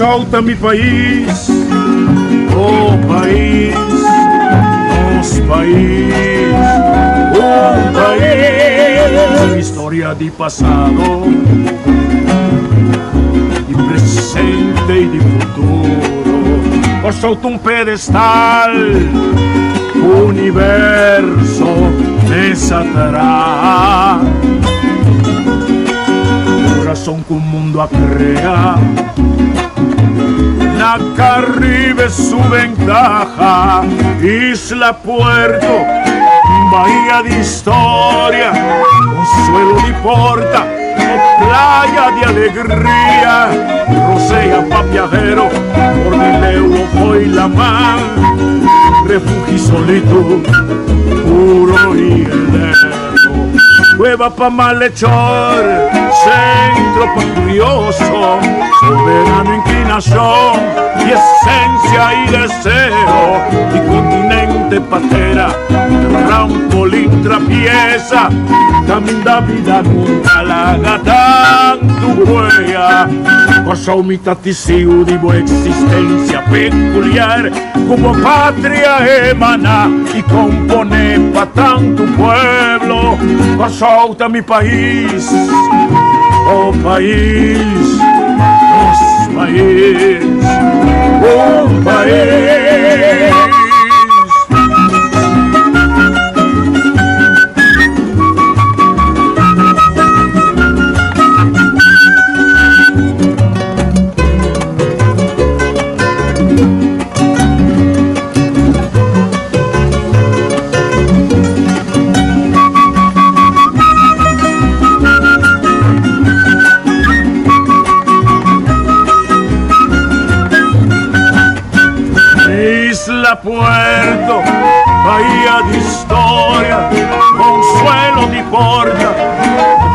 solta mi país, oh país, nos país, un país, storia di passato, di presente e di futuro, ho sotto un pedestal, universo me satrà. Corazón que un mundo a crear, la que arriba su ventaja, isla, puerto, bahía de historia, consuelo de porta, playa de alegría, rosea papiadero, por mi leo hoy la mar, refugio solito, puro y lejos, cueva pa' malhechor, centro pa' curioso, soberano inclinación y esencia y deseo, y continente patera, trampolín trapieza, camina vida nunca la tanto huella, cosa umitaticio de buena existencia peculiar, como patria emana y compone pa' tanto pueblo, cosa mi país, oh país, nos país, oh país. Puerto, bahía de historia, consuelo de porta,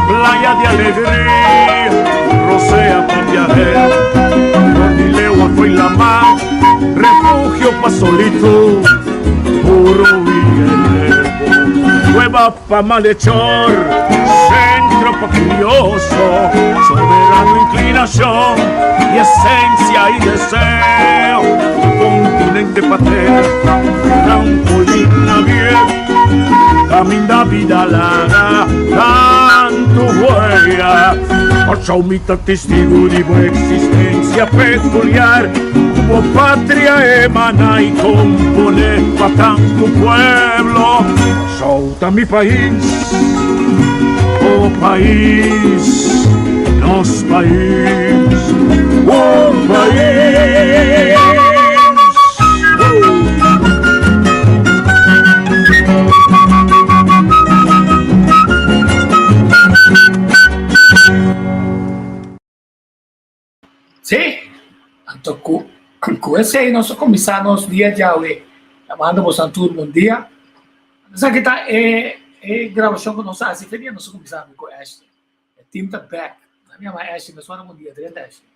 playa de alegría, rosea papiadero, Cordileo fue la mar, refugio pa' solito, puro y cueva pa' malhechor, centro pa' curioso, soberano inclinación y esencia y deseo, continente patera, trampolín bien, camina vida larga, tanto huella, por mitad testigo de buena existencia peculiar, como patria emana y compone pa' tanto pueblo, solta mi país, oh país, nos país, un país. Sí, tanto com esse aí nós começamos dia de hoje, chamando para Santur, bom dia. Essa aqui tá gravação que nós fazemos, feliz nós começamos com Ashley. O time tá back. A minha mãe Ashley, mas só no dia 30 Ashley.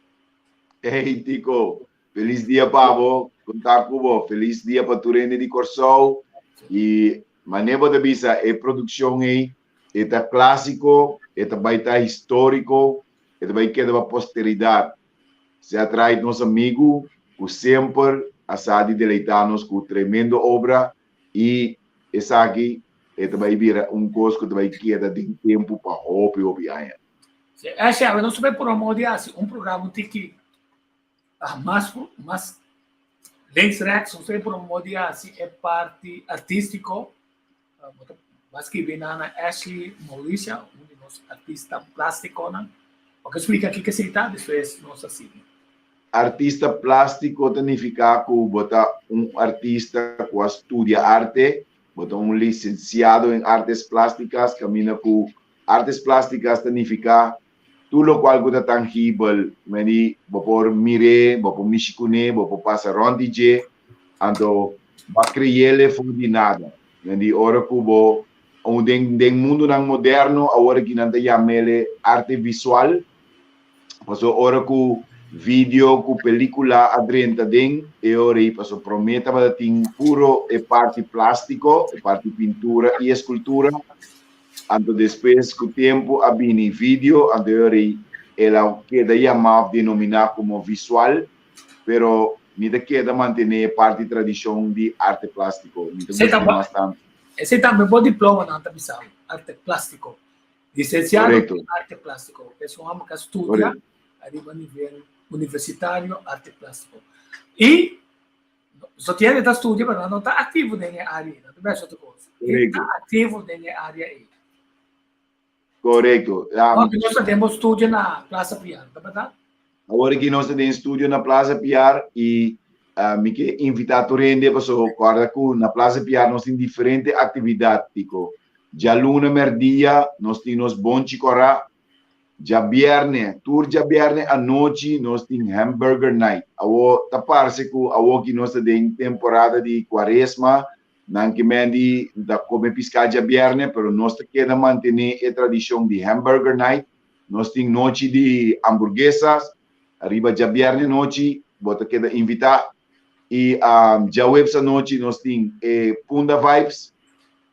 Hey Tico, feliz dia Pavo, contar com você, feliz dia para Turene de Corsol e maneira de visa é produção aí, é clássico, é baita histórico, é vai quedar para posteridade. Se atrai nosso amigo, que sempre a sabe deleitar-nos com tremenda obra e essa aqui vai vir coisa que vai quedar de tempo para roupa e obianha. É, Chave, nós vamos promover programa que mais Lens Rex, nós vamos promover é parte artístico, mas que vem na Ashley Mauricia, de nosso artista plástico, né? Porque explica aqui que se está, depois nós assim. Artista plástico significa que bota artista que estudia arte, bota licenciado em artes plásticas, camina com artes plásticas significa tudo o qual é tangível, mas por mire, por mexicune, por passar onde je, então vai criar foi de nada, mas ora que bo den mundo não moderno, agora que não tem arte visual, passou ora que vídeo com película adrenta den e ora aí passou prometa para ter puro e parte plástico, e parte pintura e escultura. Anto depois com o tempo abini vídeo, anterior ela queda chamada denominar como visual, pero me queda mantener parte de tradición de arte plástico. Você também pode diploma na Antabissau, arte plástico. Licenciado Correcto. em arte plástico. Pessoa que estuda a nível universitário arte plástico. E só tem que estudar, mas não está ativo na área. Não é outra coisa. Está ativo na área aí. Correcto. Nós temos estúdio na Plaza Piar, tá verdade? Agora que nós temos estúdio na Plaza Piar e me que invitar a rende, porque guarda que na Plaza Piar nós temos diferentes atividades, tipo, já luna merdia nós temos bonchi corá, já viernes, tour já viernes à noite nós temos hamburger night. Awo taparse que awo que nós temos temporada de quaresma, não que mendi da come piscar já viernes, pero nós queda manter a tradição de hamburger night. Nós temos noite de hamburguesas, arriba já viernes noite, bota queda invitar. E já websa noite nós temos Punda Vibes,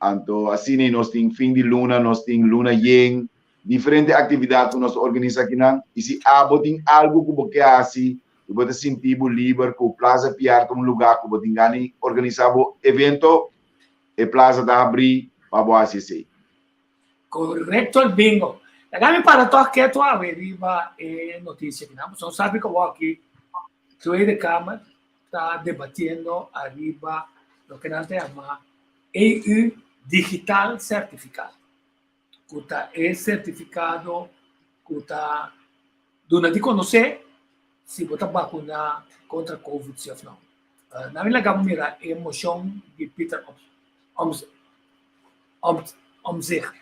então assim nós temos fim de luna, nós temos luna yen, diferentes atividades que nós organizamos aqui. E se tem algo que você assim, você sentir livre, que o Plaza Piar é um lugar que você tem organizar um evento, e Plaza da abrir para você assistir. Correto, bingo. Agora para tocar que tu arriba notícia que não sabe que eu aqui, tu é de Câmara, está debatendo arriba lo que nós chamamos EU Digital Certificado. Que é certificado que está dando de conhecer se você vacinar contra a Covid-19. Na minha gama mira a moção de Peter Omtzigt.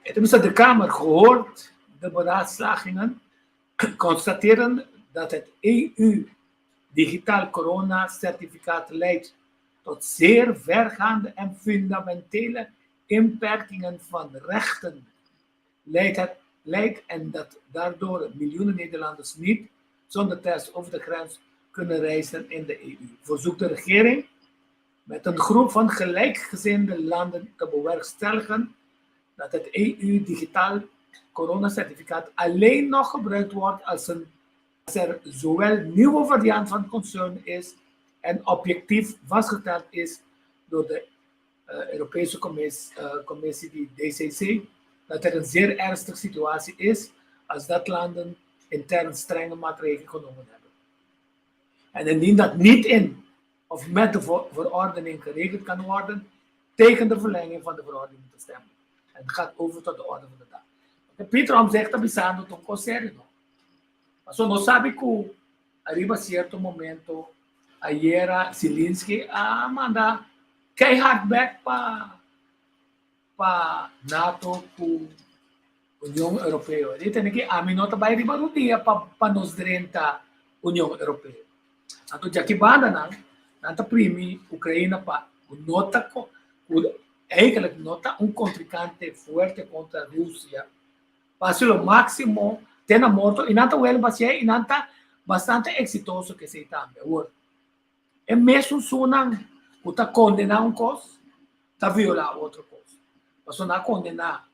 Het is de Kamer gehoord, de beraadslagingen constateren dat het EU digitaal corona-certificaat leidt tot zeer vergaande en fundamentele inperkingen van rechten. Leidt en dat daardoor miljoenen Nederlanders niet zonder test over de grens kunnen reizen in de EU. Verzoekt de regering met een groep van gelijkgezinde landen te bewerkstelligen dat het EU-digitaal coronacertificaat alleen nog gebruikt wordt als er zowel nieuwe variant van concern is en objectief vastgesteld is door de Europese Commissie, die DCC, dat er een zeer ernstige situatie is als dat landen intern strenge maatregelen genomen hebben. En indien dat niet in of met de verordening geregeld kan worden, tegen de verlenging van de verordening te stemmen. En het gaat over tot de orde van de dag. Peter Omtzigt está pensando tão sério, não. Mas não sabe que arriba certo momento a era Zelensky a mandar quem hardback para NATO, para União Europeia. Ele tem que a minota vai arriba no dia para nos drenta União Europeia. Então já que banda não, nanta primi Ucrânia para nota eigenlijk nota un contrincante fuerte contra a Rússia. Pasó lo máximo, tena morto, e nanta well basia, e nanta bastante exitoso que se também. É mesmo sunang, uta condenar um cos, ta violar outro cos. Mas não condenar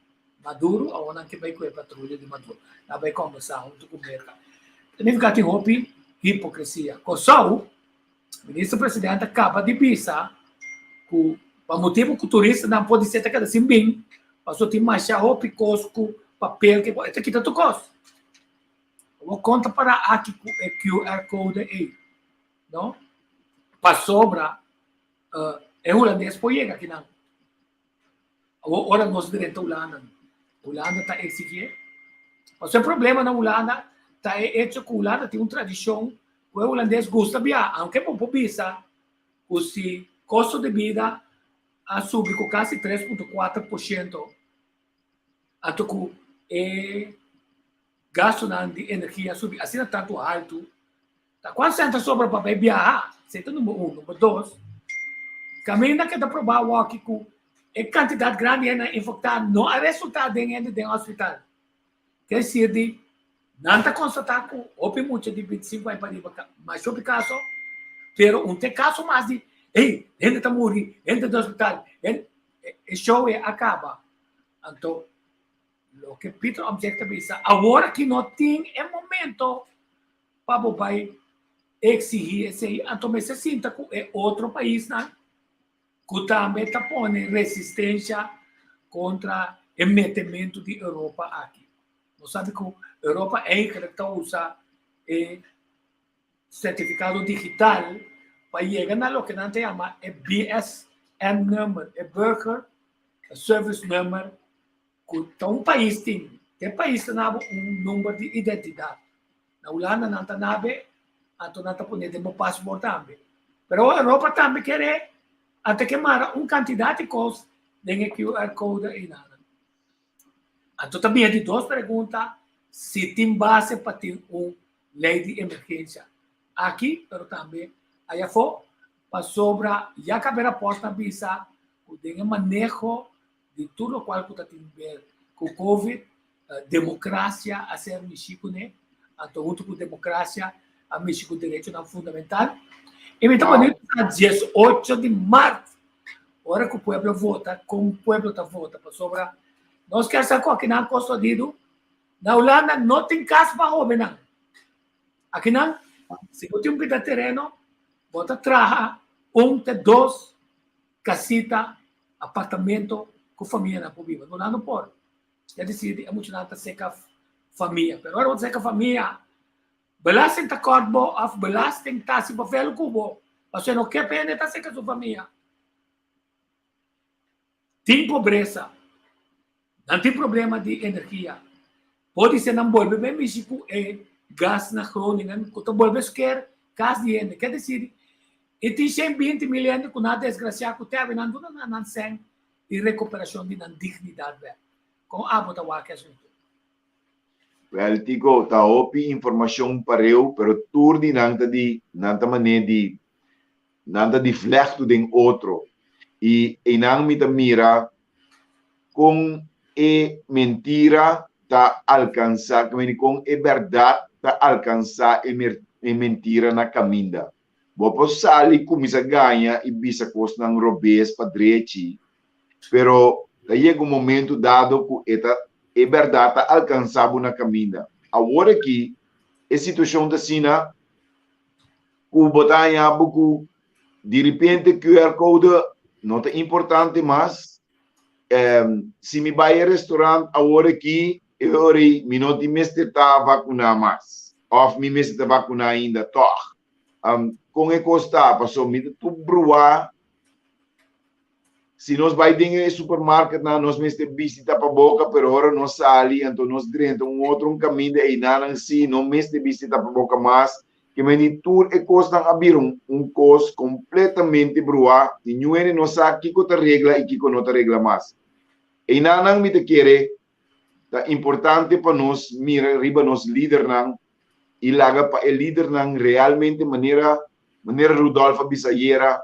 Maduro, ou não que vai com a patrulha de Maduro. Não vai conversar junto com o mercado. Significa que houve hipocrisia. Cossau, o ministro-presidente acaba de pisar que para motivo que o turista não pode ser até assim bem, passou a ter mais roupa e cosco, papel, que pode ter que costo. Eu vou contar para aqui o QR Code aí, não? Para sobra, é holandês por chegar aqui não. Agora nós direto Holanda. Holanda está exigindo. Mas o problema na Holanda está hecho que Holanda tem uma tradição que o holandês gosta de viajar, aunque por visa, o custo de vida a subir com quase 3,4%. Até que o gasto de energia subir assim tanto alto. Quando você entra sobre para viajar, você está número 1, número 2. Caminho que dá para provar aqui que a quantidade grande de infectados não é resultado dentro do hospital. Quer dizer, não está constatado que houve muito de 25 anos para ir mais sobre caso, mas não tem caso mais de gente está morrendo, gente do hospital, o show acaba. Então, o que Peter Omtzigt pensa, agora que não tem momento para exigir esse aí, então se sinta que é outro país, né? Que também está pondo resistência contra o metimento de Europa aqui. Você sabe que a Europa é que está usando certificado digital para chegar a lo que não se chama BSN number, Burger Service Number, que um país tem país tem número de identidade. Na Holanda não tem nada, então não tem um passaporte também. Mas a Europa também quer até queimar quantidade de coisas de QR Code e nada. Então também tem duas perguntas, se tem base para ter uma lei de emergência. Aqui, mas também, aí foi, para sobre, já acabei a posta na visa, o manejo de tudo o qual está tendo a ver com o Covid, democracia a ser México, né? Então, junto com democracia, a México direito não fundamental. E então, no dia 18 de março, hora que o povo vota, como o povo está votando, para sobre, nós queremos saber que não é construído, na Holanda não tem casa para homem, não. Aqui não, se você tem um terreno, você traz dois casitas, apartamento com família na viver. Não pode. Já decidi, é muito nada seca família. Mas agora você seca família, belasting ta corpo, of belasting ta si papel cubo. Você não quer pena ta seca sua família. Tem pobreza. Não tem problema de energia. Pode ser não volve bem México é gas na crônica, quando volve sequer gas de energia. Quer dizer, e tem 120 milhões que nada desgraçado que teve, não sem e recuperação de dignidade. Com a bota o que assunto. Well, Tico, tá opi informação para eu, pero turdi nanta maneira de nanta de flechto den outro. E não me mira com mentira tá alcançar, com verdade tá alcançar mentira na caminda. Bopo sali kumisa ganha e bisa kos ng robes padreci, pero chega momento dado que eta verdade tá alcançado na caminda. Agora que a situação da Sina, que botar em abuco, de repente QR Code não é importante, mas se me vai ao restaurante agora que eu não me está vacinar mais, ou me está vacinar ainda, com a costa, passou me tu brua, se nós vai dentro do supermercado, nós me está visita para boca, pero agora nós sali, então nós dentro outro caminho e não se não me está visita para boca mais, que me tur e costa abrir cos completamente brua, e não não sabe que cota regla e que não te regla mais. E não me te quer, é importante para nós mira riba nós líder não e laga para o líder não realmente maneira Rudolfo Bisayera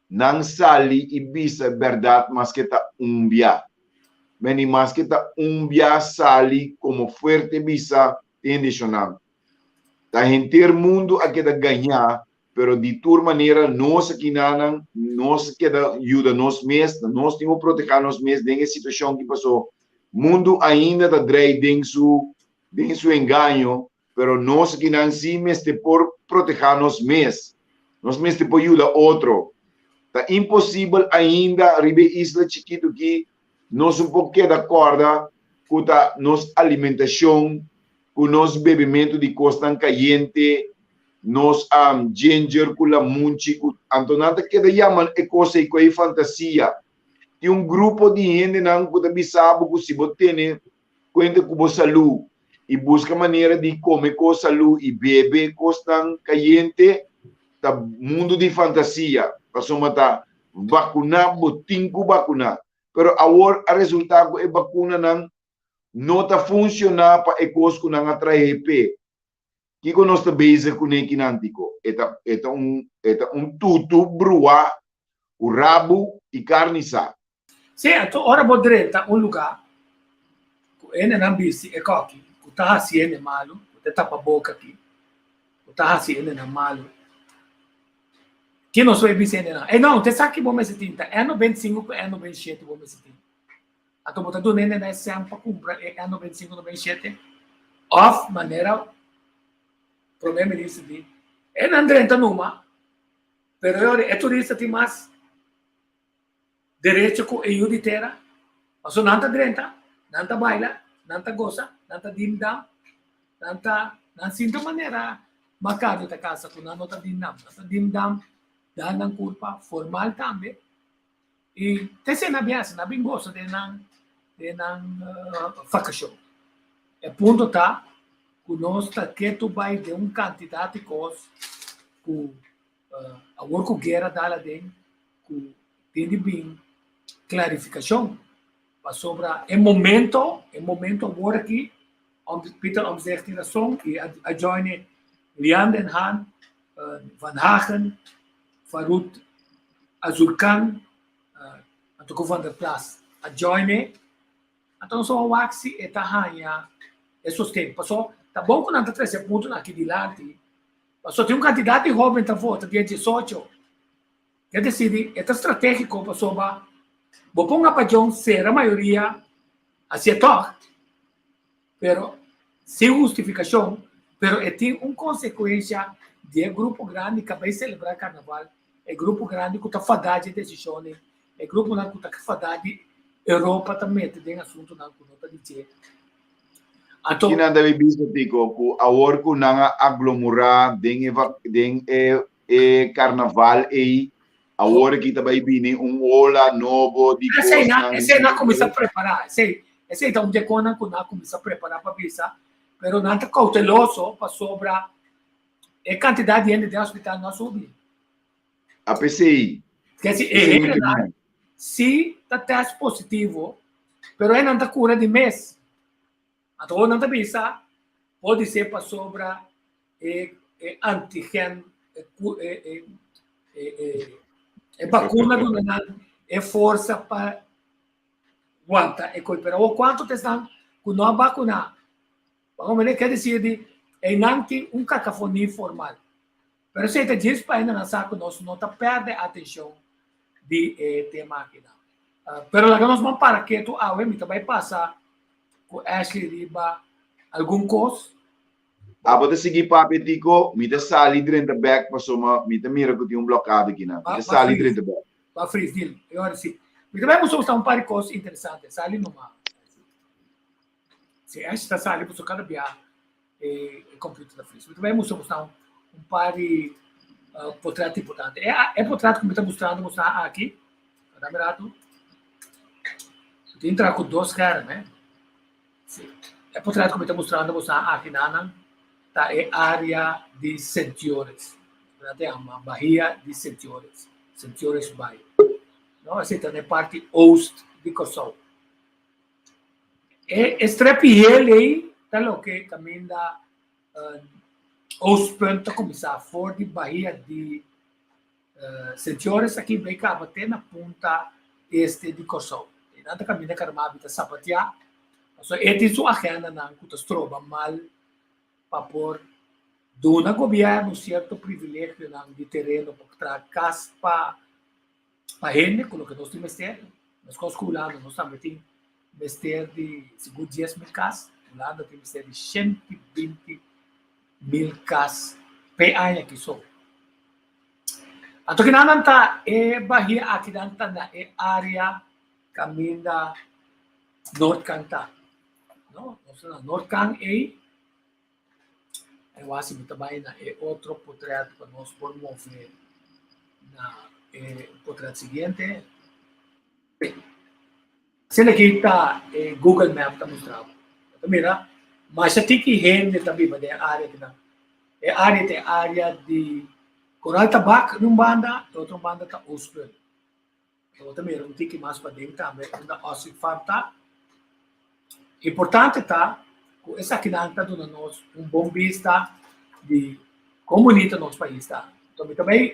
não sali e bisa verdade mas que tá umbia bem mas que tá umbia sali como forte bisa intencional tá inteiro mundo a que da ganhar pero de toda maneira nós aqui nós que da ajuda nós temos que proteger nós mesmos dessa situação que passou mundo ainda tá drei dentro su engano pero nós que não se mesmo por proteger nós mesmos por ajudar outro. Tá impossível ainda ribe isla chiquito que nós pouco de acordo com a nossa alimentação, com o nosso bebimento de costa caliente, nos ginger com la munchi, então nada que da chamam é coisa e coi fantasia. Tem grupo de gente não que também sabe que se você tem conta com a saúde e busca maneira de comer com saúde e beber costa caliente, tá mundo de fantasia. Passou matar vacuna, botinho vacuna. Pero agora o resultado é vacuna não está funcionando para a coisa que não atrai EP. Que nós está base com o equinântico? É tutu, brua, o rabo e carne sa. Sim, então, ora podreta lugar, que não bisi, é coque, que está assim malo, que tapa a boca aqui, que está assim malo. Que não sou ebicene não. E não, você sabe que bom me tinta. É no 25, é no 27 bom me tinta. Então, botar do nene na SM para comprar é no 25, no 27. Off maneira problema disso de E não 30 numa, pero é turista tem mais direito com eu de terra, mas não tá 30, não tá baila, não tá goza, não tá dimdam, não sinto maneira marcado da casa com não tá dimdam, dá não culpa formal também. E tem na biasa, na bem gosta de não vacação. É ponto tá que nós tá que tu vai de candidato de coisas que a work guerra dá den que tem de bem clarificação sobre o momento agora aqui onde Peter zegt in de song e a joine Lian den Haan, Van Hagen, Farut Azulkan, Antuko van der Plas, a joine então só o axi e tahanya é sustento. Passou tá bom quando anda 13 pontos aqui de lado. Passou tem candidato jovem tá vota dia 18. Quer dizer, é estratégico passou ba vou pôr para John ser a maioria aceitou, pero sem justificação, pero tem uma consequência de grupo grande que vai celebrar carnaval, é grupo grande que está fadado de decisões, é grupo grande que está fadado de Europa também tem assunto não que não está dizendo. Então, Kina deve visto tico ku awor ku nanga aglomerar den carnaval e awor kita vai bini ola novo di esse não começa a preparar, esse então de quando não começa a preparar para visa, pero não está cauteloso para sobra a quantidade de gente de hospital não subir. A PCI. Quer dizer, se está teste positivo, pero aí não está cura de mês. Então, não está visa, pode ser para sobra antígeno, vacuna do não é força para aguentar, pero o quanto te estão com não vacinar. Vamos ver, quer dizer, não tem cacofonia formal. Pero se te diz para ainda não sabe, nós não está perde a atenção de tema aqui. Pero lá que nós vamos para que tu vai passar com Ashley Riba algum coisa. Apa te seguir papi tico, me te sali dentro da back passou me te mira que tem bloqueado aqui na. Me te sali dentro da back. Para freestyle, eu acho sim. Me também mostrar um par de coisas interessantes. Sali numa. Se esta sali para cada dia computer da freestyle. Me também mostrar um par de portretos importantes. É portreto que me está mostrando aqui. Tá mirado? Tem entrar com dois caras, né? É portreto que me está mostrando aqui na área de Sentiores. É uma Bahia de Sentiores. Sentiores Bay. Não, essa é a parte oeste de Kosovo. E estrepiele aí, tá lo que caminha da oostpunt começar fora de Bahia de Sentiores aqui bem cá bater na ponta este de Kosovo. E nada caminha carmado da Sapatia. So, eti sua agenda não que está trova mal para pôr do governo certo privilégio de terreno para casa para gente, com o que nós temos ter, nós calculamos, nós também temos ter de segundo 10 mil casas, lá nós temos ter de 120 mil casas por ano aqui só. Então que não está Bahia aqui dentro na área caminho da Norte Canta. No, North Kang eu acho que também é outro portreto para nós promover na portreto seguinte. Se aqui está Google Maps está mostrando. Mira, mas tem que gente também para a área que área de Coral Tabac num banda, outra banda está Ospel. Então também um tique mais para dentro também, da Ossi Farta. Importante tá que essa aqui está dando nós bom vista de como bonito nosso país tá. Então também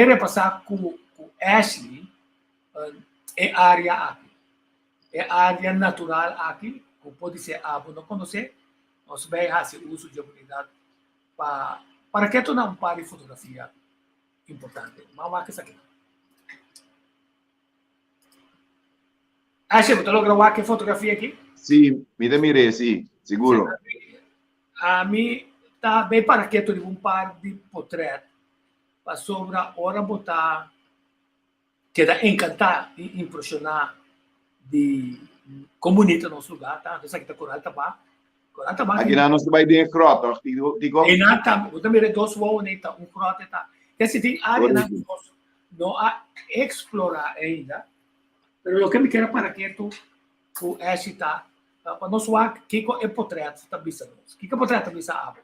repassar com Ashley área aqui, área natural aqui, que pode ser não conhecer, nós vai fazer uso de oportunidade para que tu não pare fotografia importante. Mas essa aqui. Ashley, você logrou a fotografia aqui? Sim, me mirei, sim, seguro. A mim tá bem para que tu um par de portrait para sobra ora botar que dá encantar e impressionar de comunidade no nosso lugar, tá? Essa que tá coral tá Aqui na nossa vai de crota, digo. e nata, o também dois voos neta, crote tá. Esse tem área na não há explorar ainda. Mas o que me quer para que tu esse tá para nós lá que é portrait tá bisa nós. Que portrait tá bisa abo.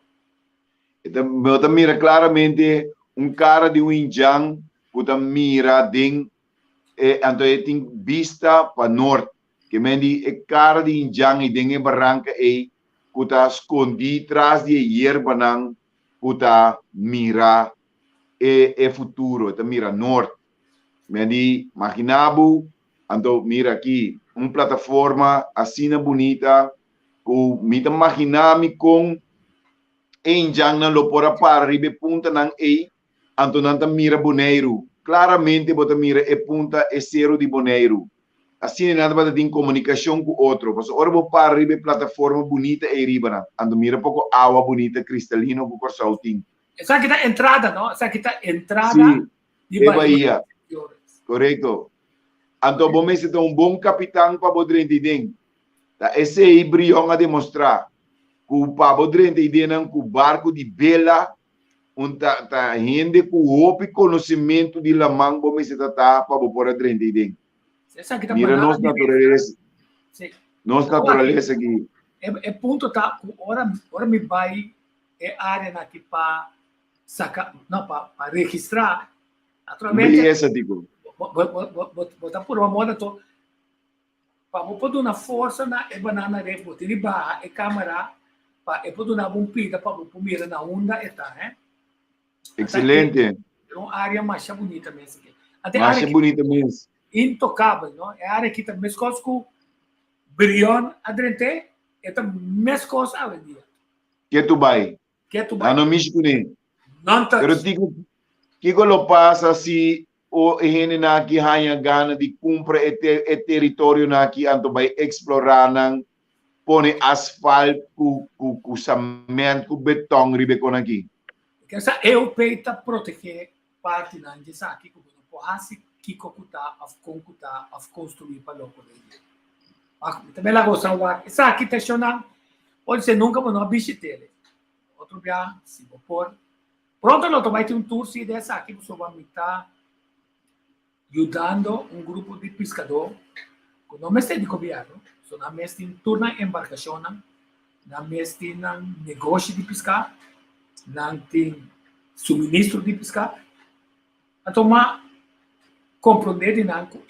Eu mira claramente cara de um indiano, puta mira ding, então ele tem vista para norte, que mendi cara de indiano e ding barranca e puta escondi atrás de hierba nang, puta mira futuro, tá mira norte. Mendi imaginabu, então mira aqui, plataforma assim bonita, com me imaginar-me com em jang na lopora para ribe punta nang anto nanta mira boneiro. Claramente bota mira punta zero de boneiro. Assim nada bota tem comunicação com outro. Mas ora bo para ribe plataforma bonita riba na. Anto mira pouco água bonita cristalino com corsalting. Essa aqui tá entrada, não? Essa aqui tá entrada de Bahia. Correto. Anto bom se tem bom capitão para bodrente ding. Esse aí brilhou a demonstrar. O pabo drente ideia com barco de bela tá gente com o conhecimento de lamang bom se tá pabo por drente ideia. Mira nossa natureza. Nossa natureza aqui. É ponto tá ora me vai área na que para sacar não para registrar naturalmente. Beleza digo. Botar por uma moda to para pôr uma força na banana de botar de barra câmera e pode dar um pida para mira na onda eta, né? Excelente. É uma área mais bonita mesmo. Mais bonita mesmo. Intocável, não? É a área que também coisas com brilhão adrente, é também coisas a vendia. Que tu vai? Não me escute. Não tá. Pero digo que lo passa se o gente na que hanya gana de cumprir e território na que anto vai explorar nang pone asfalto com cimento, com betão, ribe com aqui. Essa é o peita proteger parte da gente aqui, como não pode que cocutar, a construir para o poder. Também lá gosta o essa aqui tá chamando, pode ser nunca mas não visite outro dia se for por pronto não vai ter tour se dessa aqui você vai me estar ajudando grupo de pescador com nome de governo. So, na mes tin turna embarcação, na mes tin negócio de pescar, na tin suministro de pescar. Então, compreender de nanco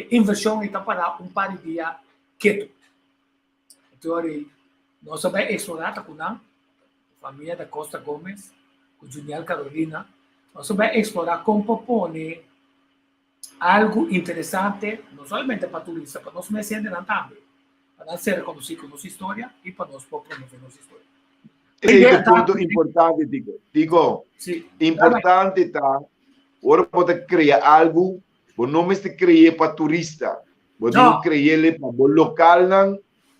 inversão está para par de dias quieto. Então, nós vamos explorar com a família da Costa Gomes, com Junior Carolina, nós vamos explorar como propõe algo interessante, não somente para turistas, para nós mesmos também, para ser reconhecido com nossa história e para nós promover nossa história. É um ponto importante, digo, importante tá, agora pode criar algo, não me se criar para turista, pode criar para o local,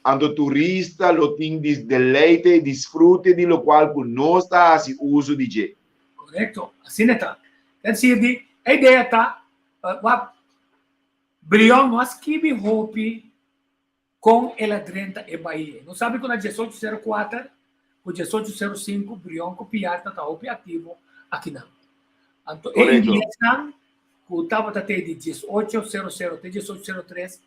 ando turista, lo tem deleite, desfrute de lo qual nós está assim uso de je. Correto, assim está. Quer dizer, a ideia está brilhão nós que me roupe com ela drenta e Bahia. Não sabe quando a 1804, o 1805 brilhão copiar tá ativo aqui não. Então, em inglês não, o tava até de 1800 até 1803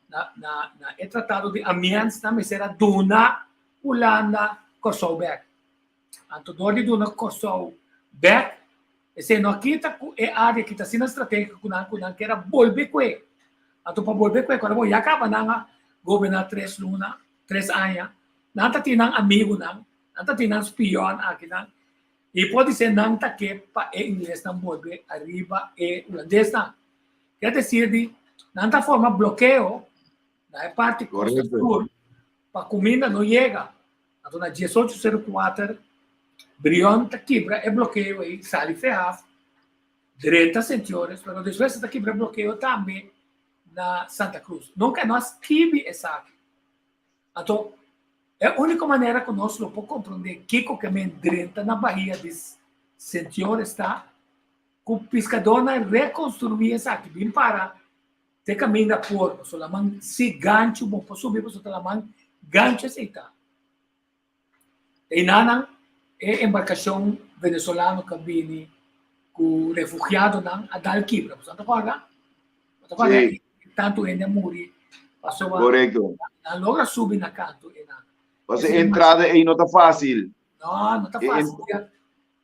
na é tratado de Amiens na mesera Duna, Holanda, Kosovo. Então, dori Duna Kosovo, esse não quita é área que está sendo estratégica com que era volver com ele. Então, para volver com ele, quando eu acaba na governar 3 anos, não está tendo amigo, não está tendo espião aqui, não. E pode ser não está que para inglês não volver arriba e holandês não. Quer dizer, não está forma bloqueio na parte costa sul, para comida não chega. Então, na 1804, Brion ta quebra e bloqueio aí, sale ferrado, 30 centímetros, mas depois ta quebra bloqueio também na Santa Cruz. Nunca nós tive essa aqui. Então, É a única maneira que nós não podemos compreender que o caminho drenta na Bahia de senhor está com o pescador na reconstruir essa aqui, bem para ter caminho da porta, só lá man se gancho, bom, para subir, para lá man gancho aceitar. E nana é embarcação venezuelano que vem com refugiado na Adalquibra, você está falando? Sim. Tanto ainda morre, passou Correto. a logra subir na canto e na. Você entrada aí não está fácil. Não está fácil.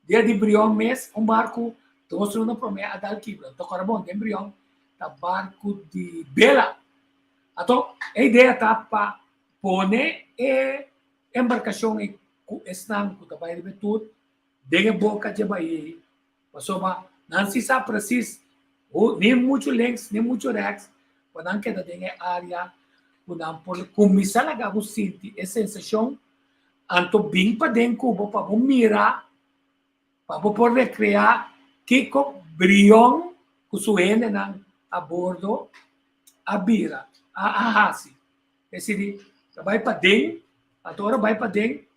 Dia de embrião mês, barco, todos não promete a Adalquibra. Então, agora bom, de embrião, tá barco de Bela. Então, a ideia tá para pôr embarcação e estan com trabalho de betur, de boca de Bahia, passou não se sabe preciso, nem muito links, nem muito rex, quando não queda de área, quando por começar a gabar sentir a sensação, anto bem para dentro, para mirar, para poder recriar que com brilhão que suene a bordo, a bira, a hasi. Esse de vai para dentro, agora vai para dentro.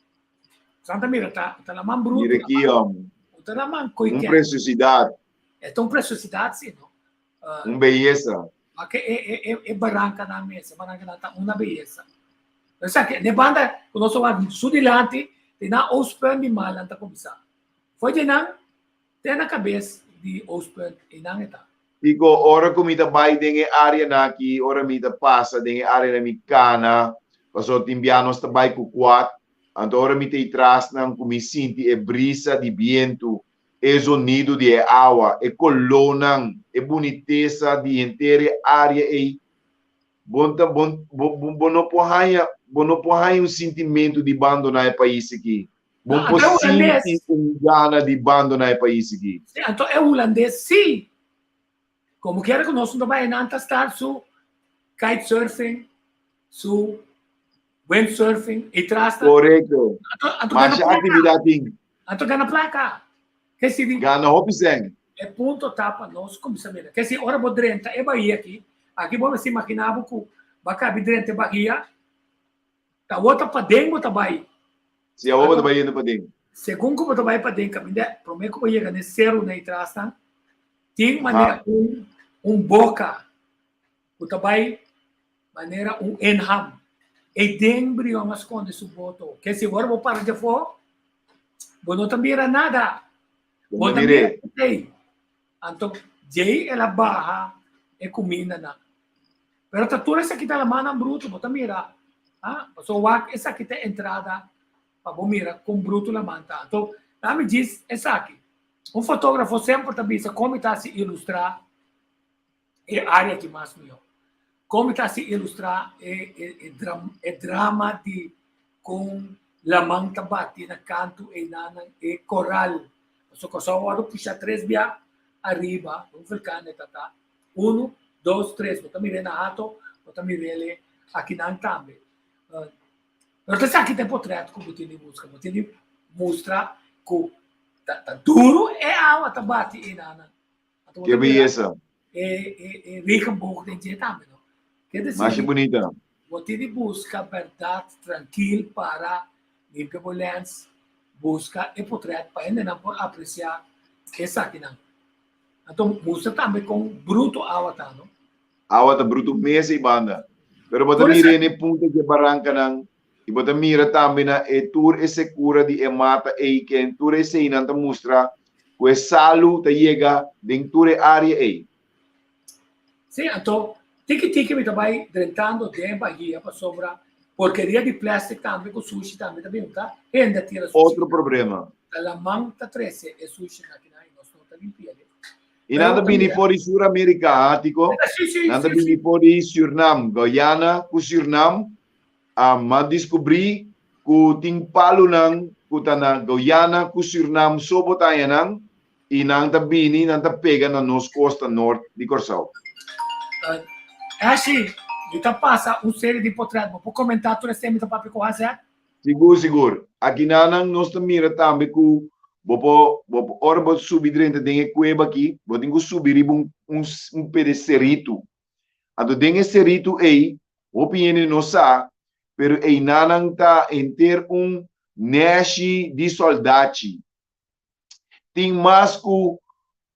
Santa Mira tá lá man bruto. Mira aqui, tá lá man coiquete. Preciosidade. É tão preciosidade, sim, não? Beleza. É barranca na mesa, barranca na uma beleza. Mas sabe, ne banda, o nosso lado sudilante, tem na Ospen de Malan tá começar. Foi de não, tem na cabeça de Ospen e não está. Digo, ora comida vai dentro área na aqui, ora mida passa dentro área na micana, passou timbianos também com quatro. Agora me tem traz não como sinti é brisa de vento, é sonido de água, é colonang, é boniteza de inteira área e bom não porraia um sentimento de abandonar o país aqui. Bom sentir gana de abandonar o país aqui. Então é holandês, sim. Como quer que nós não vai estar su kitesurfing, su windsurfing, e traz. Correto. Mas a atividade. Então ganha placa. Que se ganha hobby. É ponto tapa nós como saber. Que se ora bodrenta é Bahia aqui vamos se imaginar que vai caber dentro da Bahia. Tá outra para dentro tá Bahia. Se a outra Bahia não para dentro. Segundo como tá Bahia para dentro, caminha, prometo que Bahia ganha zero na traz tá. Tem maneira boca. O trabalho maneira enham. E dentro de uma esconde su voto. Que se agora vou parar de fora, vou não mira nada. Vou não mira. Então, jay ela barra e comida na. Pero tatura essa aqui tá na mão bruto, vou mira. Ah, so essa aqui tá entrada para vou mira com bruto na manta. Então, lá me diz essa aqui. Fotógrafo sempre também como está se ilustrar é a área que mais melhor. Como está se ilustrar é drama de com la manta bate na canto e nana e coral. So que só agora puxa 3 via arriba, vulcão tá. 1, 2, 3. Bota mire na ato, bota mire aqui na também. Mas essa aqui tem portreto como tem busca, tem mostra que tá duro é água tá bate e nana. Que beleza. É rica um pouco de gente também. Quer dizer, mais bonita. Você busca verdade tranquila para limpar violência, busca e portreto para ainda não apreciar essa aqui não. Então, mostra também com bruto água tá, não? Água tá bruto mesa e banda. Pero bota mira ne punta de barranca não. E bota mira também na e tour e secura de mata e que tour e sei não tá mostra que o salu tá chega dentro da área aí. Sim, então tiki me vai drentando de Bahia para sobrar porqueria de plástico também com sushi também tá? Ainda tira sushi. Outro problema. A manta 13 é sushi aqui na nós não tá limpando. E nada bini fora Sul-America, Tico. Nada bini fora Suriname, Guyana, ku Suriname, mas descobri que ting palo nang kutana Guyana, ku Suriname, sobotaya nang, e nang bini nang pega na nos costa norte de Corsal. É assim, então passa série de portretos, vou comentar tudo esse tema para picoar, certo? Seguro. Aqui nang nós mira também que ora vou subir dentro da cueva aqui, vou ter que subir um pedacerito. Então, dentro desse cerito aí, o piene não sabe pero e nanang ta enter neshi di soldati. Tem mais que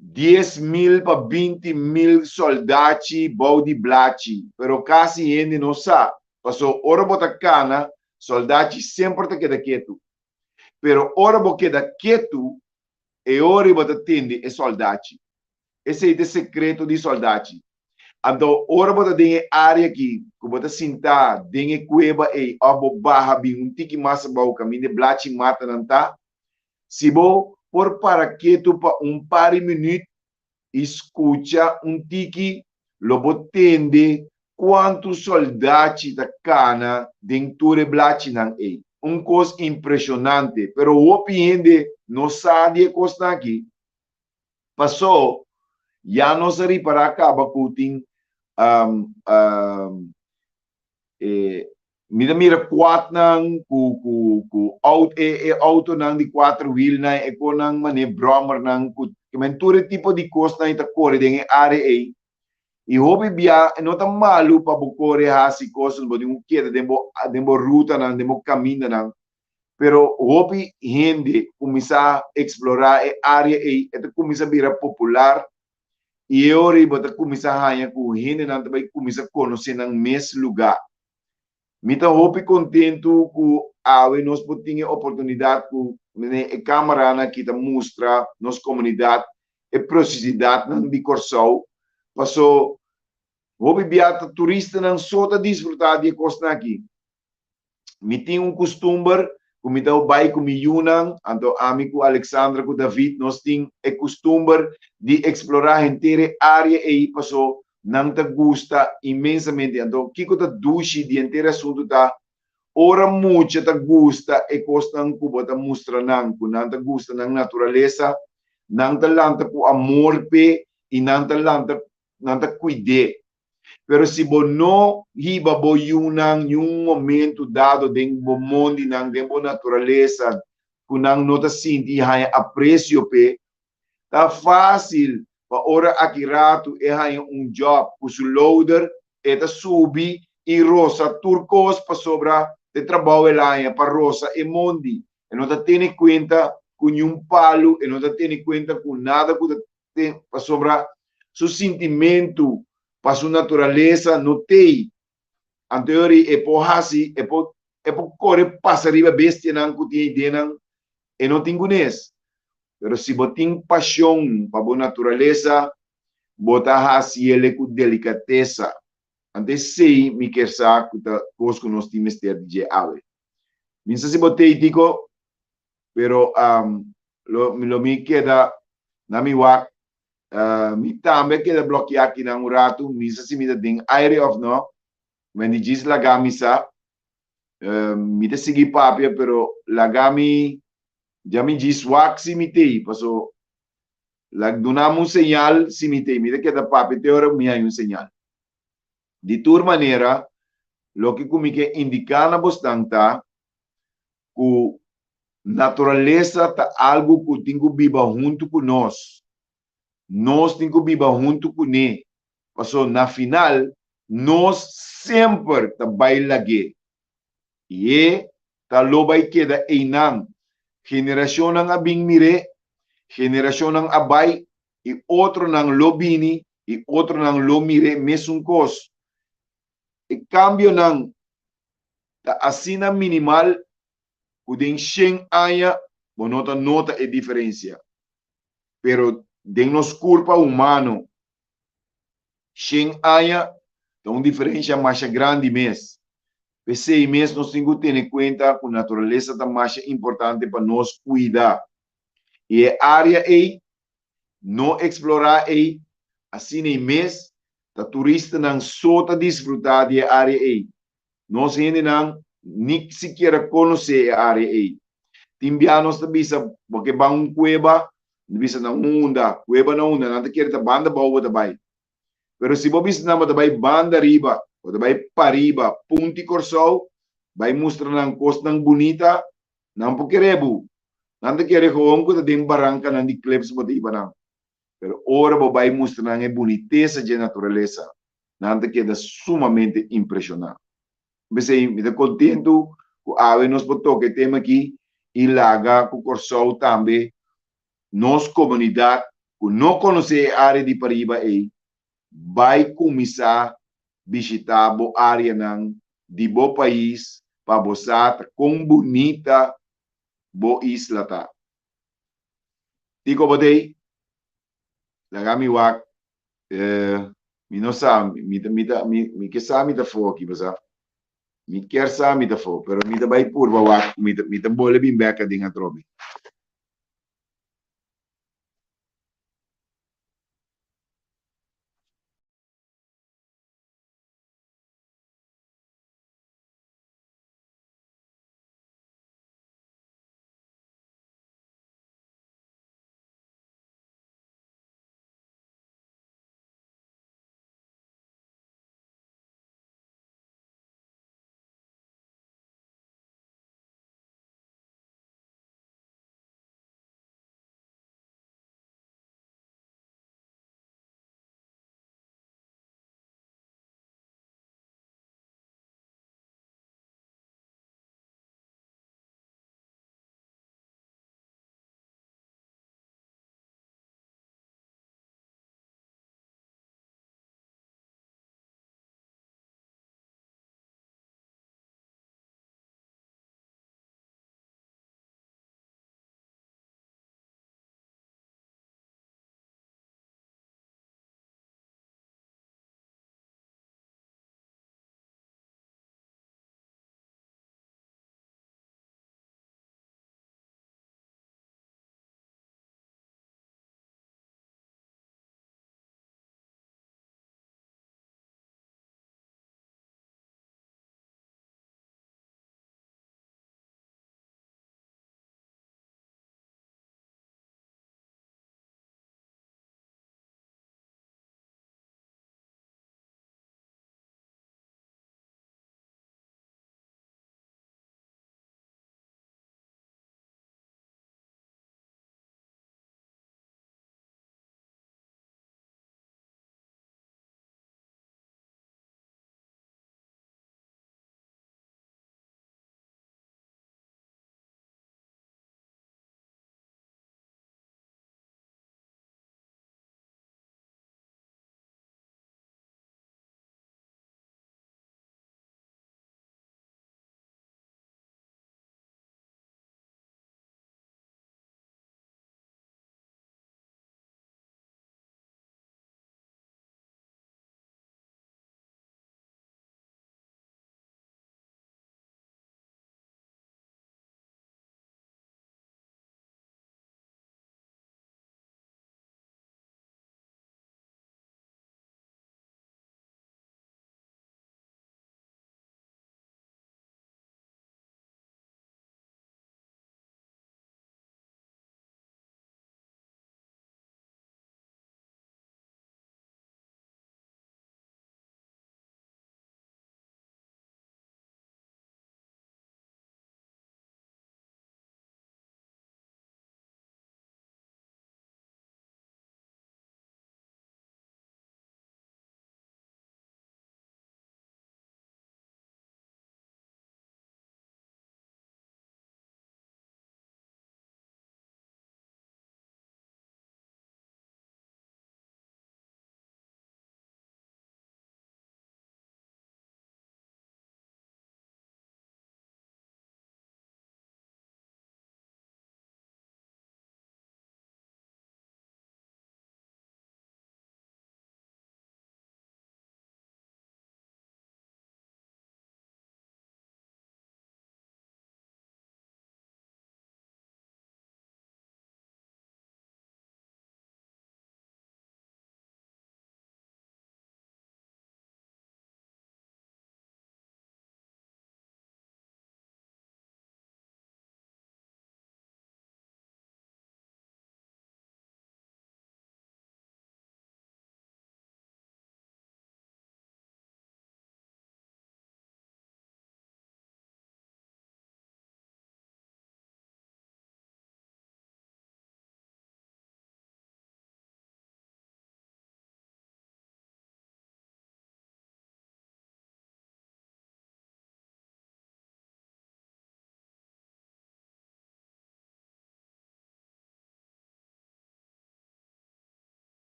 10.000 para 20.000 soldati body blachi, pero quase gente não sabe. Passou ora bota cana, soldati sempre te queda quieto. Pero ora bo queda quieto, e ora bota tende e soldati. Esse é o secreto de soldati. Então, ora bota tem área aqui, que bota sentar, tem cueva e abo barra bem tiki massa bau caminho de blachi mata não tá. Se bo por para quieto para par de minutos, escuta tiki, lobo tende quantos soldados da cana dentro de blachi não é. Coisa impressionante, pero o opinião não sabe coisa aqui. Passou, já não se para acaba com mira quatro nang ku auto nang di 4 wheel na e ko nang mane brommer nang ku menture tipo di costa na ita corre den are e hobi bia no ta malu pa bu corre hasi costa bo di un chiede dembo ruta nang dembo cammina nang pero hobi gente comiça a explorar e área e comiça a virar popular e ora bota comiça a ganhar com gente nang também comiça a conhecer nang mes lugar. Mita hopi contento que nós podemos oportunidade com a câmara na que mostra nossa comunidade e proximidade na de Corsau. Passou hopi biata turista não só ta desfrutar de costa aqui. Me tem costume que me dá o bai com Yunang, então amigo Alexandra com David nós tem o costume de explorar a inteira área e passou não te gusta imensamente. Então, o que que te duche de inteiro assunto tá? Ora muito te gusta e costa não cuba te mostra não te gusta na natureza, não te lanta com amor pe e não te cuide. Pero se bo não hiba bo yunang um momento dado dentro do mundo nang dentro da natureza, que não te senti aprecio pe, tá fácil. Ora aqui rato é job com o loader eta subi e rosa turcos para sobra de trabalho lá para rosa e mondi e não tá tendo conta com palo e não tá tendo conta com nada que para sobra seu sentimento para sua natureza não tem anterior e por assim e por correr passa riba bestia não que tem ideia e não tem conhece. Pero se você tem paixão para a natureza, você faz ele com delicadeza. Antes sei me quer saber que nós temos que ter ave. Não sei se você digo, pero lo me queda na minha wak, me também queda bloquear aqui na rato, não sei se me tem aire of no, mas diz lagami sa, me te seguir papia, pero lagami já me diz wak simitei, passou donamos señal simitei, mira que da papi te ora me hay señal. De toda maneira, lo que comigo indica na bostanta, que natureza tá algo que tem que viver junto com nós. Nós temos que viver junto com ele. Passou na final, nós sempre tá bailage. E tá loba e queda einang. Generasyon ng abing mire, generasyon ng abay, e outro ng lobini, e outro ng lomire, mesong kos. E cambio ng asina minimal, kuding siyang aya, nota e diferencia. Pero, den nos culpa humano, siyang aya, tem diferença mais grande mesmo. Esse mês nós temos que ter em conta que a natureza é mais importante para nós cuidar. E a área aí, não explorar aí, assim nem mês, o turista não só desfrutar da área aí. Nós ainda não nem sequer conhecer a área aí. Timbianos também sabe, porque vão cueva, bisa na onda, cueva na onda, não te quer banda boa também. Pero se você não também banda riba, o vai pariba, punti Corsau, vai mostrar ng costa ng bonita, ng pokerebu. Nante kere hoong ko din barangka ng di clips mo di iba nang. Pero ora vai mostrar ng boniteza de natureza. Nante queda sumamente impressionante. Bem, me contento com a nos botou que tema aqui e laga com o corso também nos comunidade que não conhece a área de Pariba aí vai começar a visitar a área de bo país para mostrar com bonita bo isla tá. Digo bodei, lagami wak mi não sabe, mi que sabe da fo aqui, basa. Mi quer sabe da fo, pero mi da vai por wak, mi da bole bim beca dinga trobi.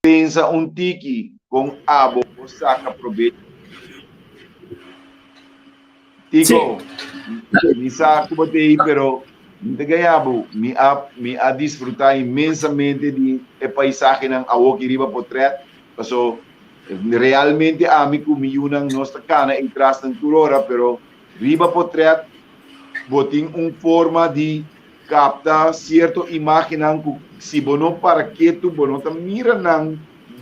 pensa un tiki con abo o saca provecho. Tico, mi sa como te aí, pero não ganhabo, me a desfrutar imensamente de paisaje ng awo kiriba potret, so realmente amigo mi unang nossa cana e traz ng turora, pero riba potret botin forma de capta certo imagem ng si bono para que tu bono ta mira ng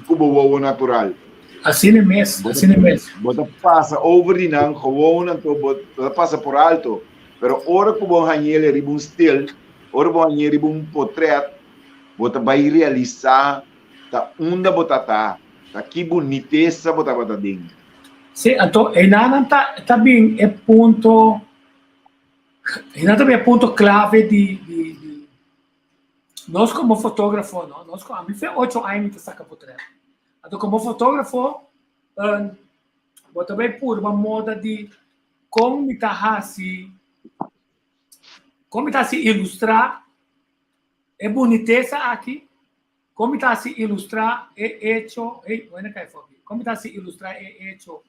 kubo natural. Assim é mesmo, assim é mesmo. Bota passa over di nang gewoon ang to bota passa por alto. Pero ora ko bang hanyele ribung still, ora bang hanyele ribung portrait, bota vai realizar ta unda bota ta que boniteza bota bota ding. Sim, então enanan tá bem é ponto, enanan também é ponto clave de nós como fotógrafo, não? Nós como a mim foi 8 anos que saca portrait. Então, como fotógrafo, eu também por uma moda de como está se ilustrar é boniteza aqui, como está se ilustrar é hecho, como está se ilustrar é hecho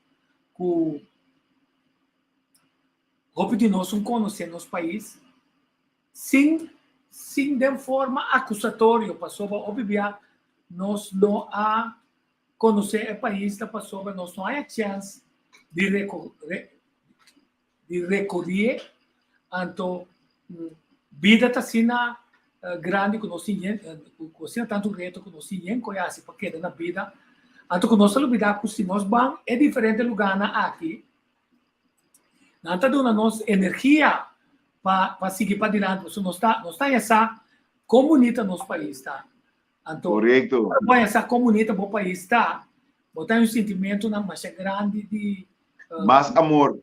com de nós conhecer nosso país sem de forma acusatória, passou para obviar nós não há conhecer o país da pessoa, nós não há chance de recorrer, então vida está sendo grande, que nós temos tanto reto que nós temos conhece para quedar na vida, então que nós olvidar que se nós vamos é diferente lugar aqui, não está dando nossa energia para seguir para diante, se nós está essa comunidade nosso país, tá? Então, correto. Essa comunidade do país está, botar sentimento na mais grande de mais amor,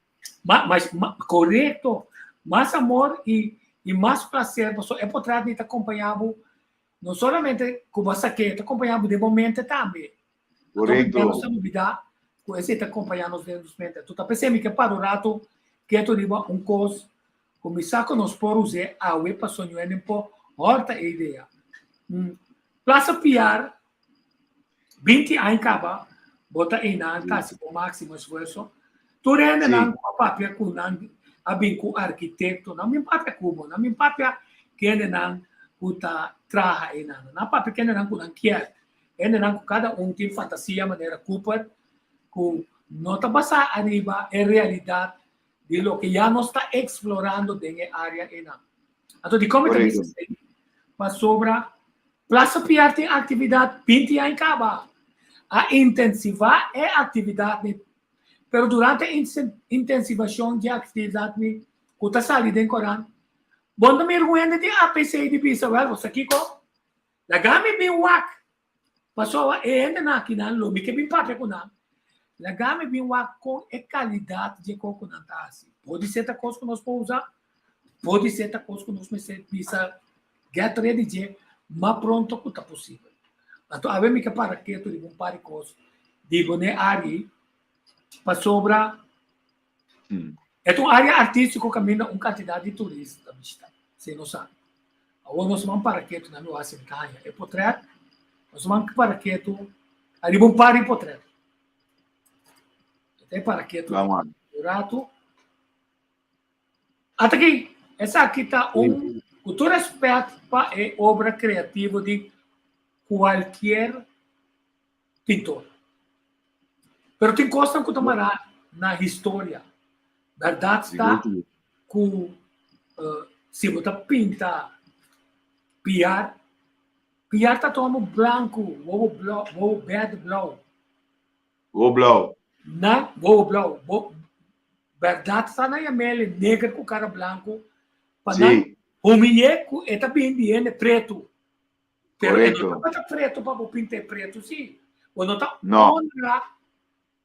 correto, mais amor e mais prazer. É por trás de estar acompanhado, não somente com você que está acompanhado de momento também. correto. Então, não olvidar que você está acompanhando os momentos. Tu está pensando que para o rato que tu diga coisa, começar com nós por usar a web para sonhar nem por outra ideia. Plaza Piar, 20 anos acaba, bota aí na casa com máximo esforço. Tu rende na papel com o arquiteto, não me papel como, não me papel que é na puta traha aí na papel que é na com quer, é na com cada tem fantasia maneira Cooper, com nota basa arriba é realidade de lo que já nós está explorando dentro área aí na. Então de como também para sobra Plaza Piar tem atividade 20 anos acaba. A intensivar é atividade, mas durante a intensivação de atividade, o que está ali dentro do Corão, quando me reúne de APC de Bisa, você aqui com a gama bem wak, passou a ainda na aqui na lobby que bem papel com a gama bem wak com a qualidade de coco na taça. Pode ser a coisa que nós podemos usar, pode ser a coisa que nós precisamos get ready de mas pronto que está possível. Então, a ver que para que tu digo para coisas, digo ne área para sobra, é uma área artística que caminha uma quantidade de turistas da visita, se não sabe. Agora nós vamos para que tu não me assim canha, é portrait, nós vamos para que tu, ali vamos para o portrait. Até para que tu, rato. Até aqui, essa aqui está com todo respeito para a obra criativa de qualquer pintor. Mas tem coisas que tomará na história. Verdade está que se você pinta Piar está tomando branco, ou verde blau. O blau. Não, o blau. Verdade está na Yamele, negro com cara branco. Sim. O muñeco é também de preto. Correto. Não está preto para pintar preto, sim. Quando está não.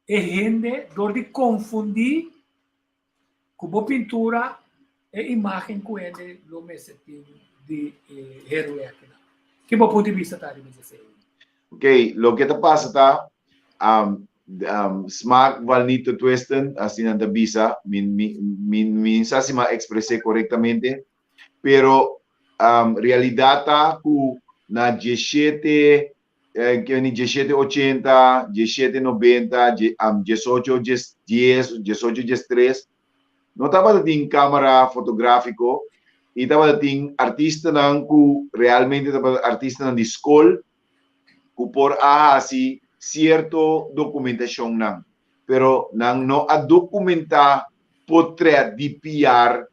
É gente dor de confundir com a pintura e imagem com ele no mês de herói. Que bom ponto de vista está de dizer. Ok, lo que passa está smaak wel niet te twisten assim na bisa minsa se ma expressei corretamente pero realidade tá ku na 17 que vem 1780, 1790, 1810, 1813. Não estava em câmera fotográfico e estava em artista não que realmente estava artista não de escola que por assim certo documentação não, pero não a documentar portrait de PR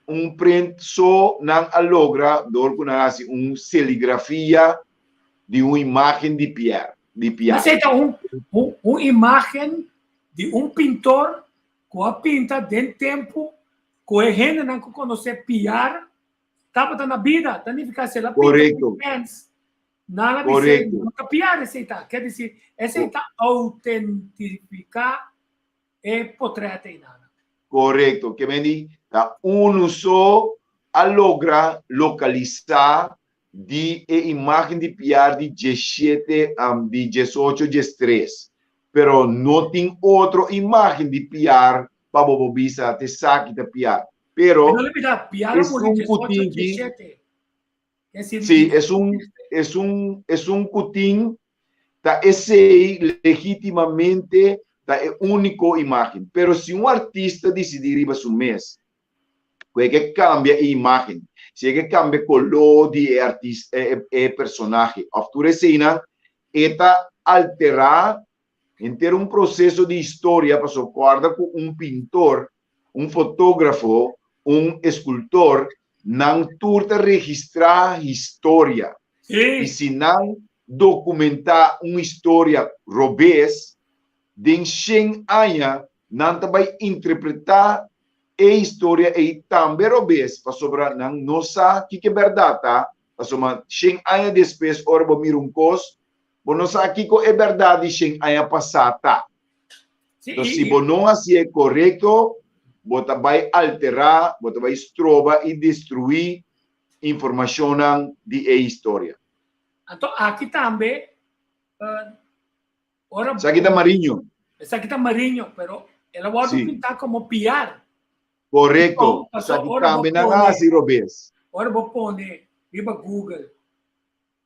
um print só não logra dor com assim serigrafia de uma imagem de PR. Mas então, uma imagem de um pintor que a pinta dentro tempo que a gente não conhece PR, estava na vida, significa se ela pinta Correcto. nada dizer, não PR, aceita. Quer dizer, aceita autentificar e portrait e nada. Correcto, que vem uno só a logra localizar de imagem de PR de 17, de 18, 13. Pero não tem outra imagem de PR para bobisa te saque de PR. Pero no olvidar, PR es un cutín. Sí, es un cutín tá esse legitimamente tá é único imagem. Pero se um artista decidir ir para o mês, que cambia a imagem, se que cambia color de artista personagem, a futura cena está alterar em ter um processo de história para socorrer com um pintor, um fotógrafo, um escultor, não turta registrar história. E se não documentar uma história robês, de 100 anos, não vai interpretar a história e também robês, para sobrar não sabe que é verdade, tá? Para sobrar 100 anos depois, ora vou mirar coisa, não sabe que é verdade 100 anos passado, tá? Então, se não assim é correto, você vai alterar, você vai estrobar e destruir informação de história. Então, aqui também, essa aqui está marinho. Essa aqui está marinho, pero ela pode pintar como PR. Correto. Essa aqui também não é assim, Robes. Agora vou pôr, viva Google,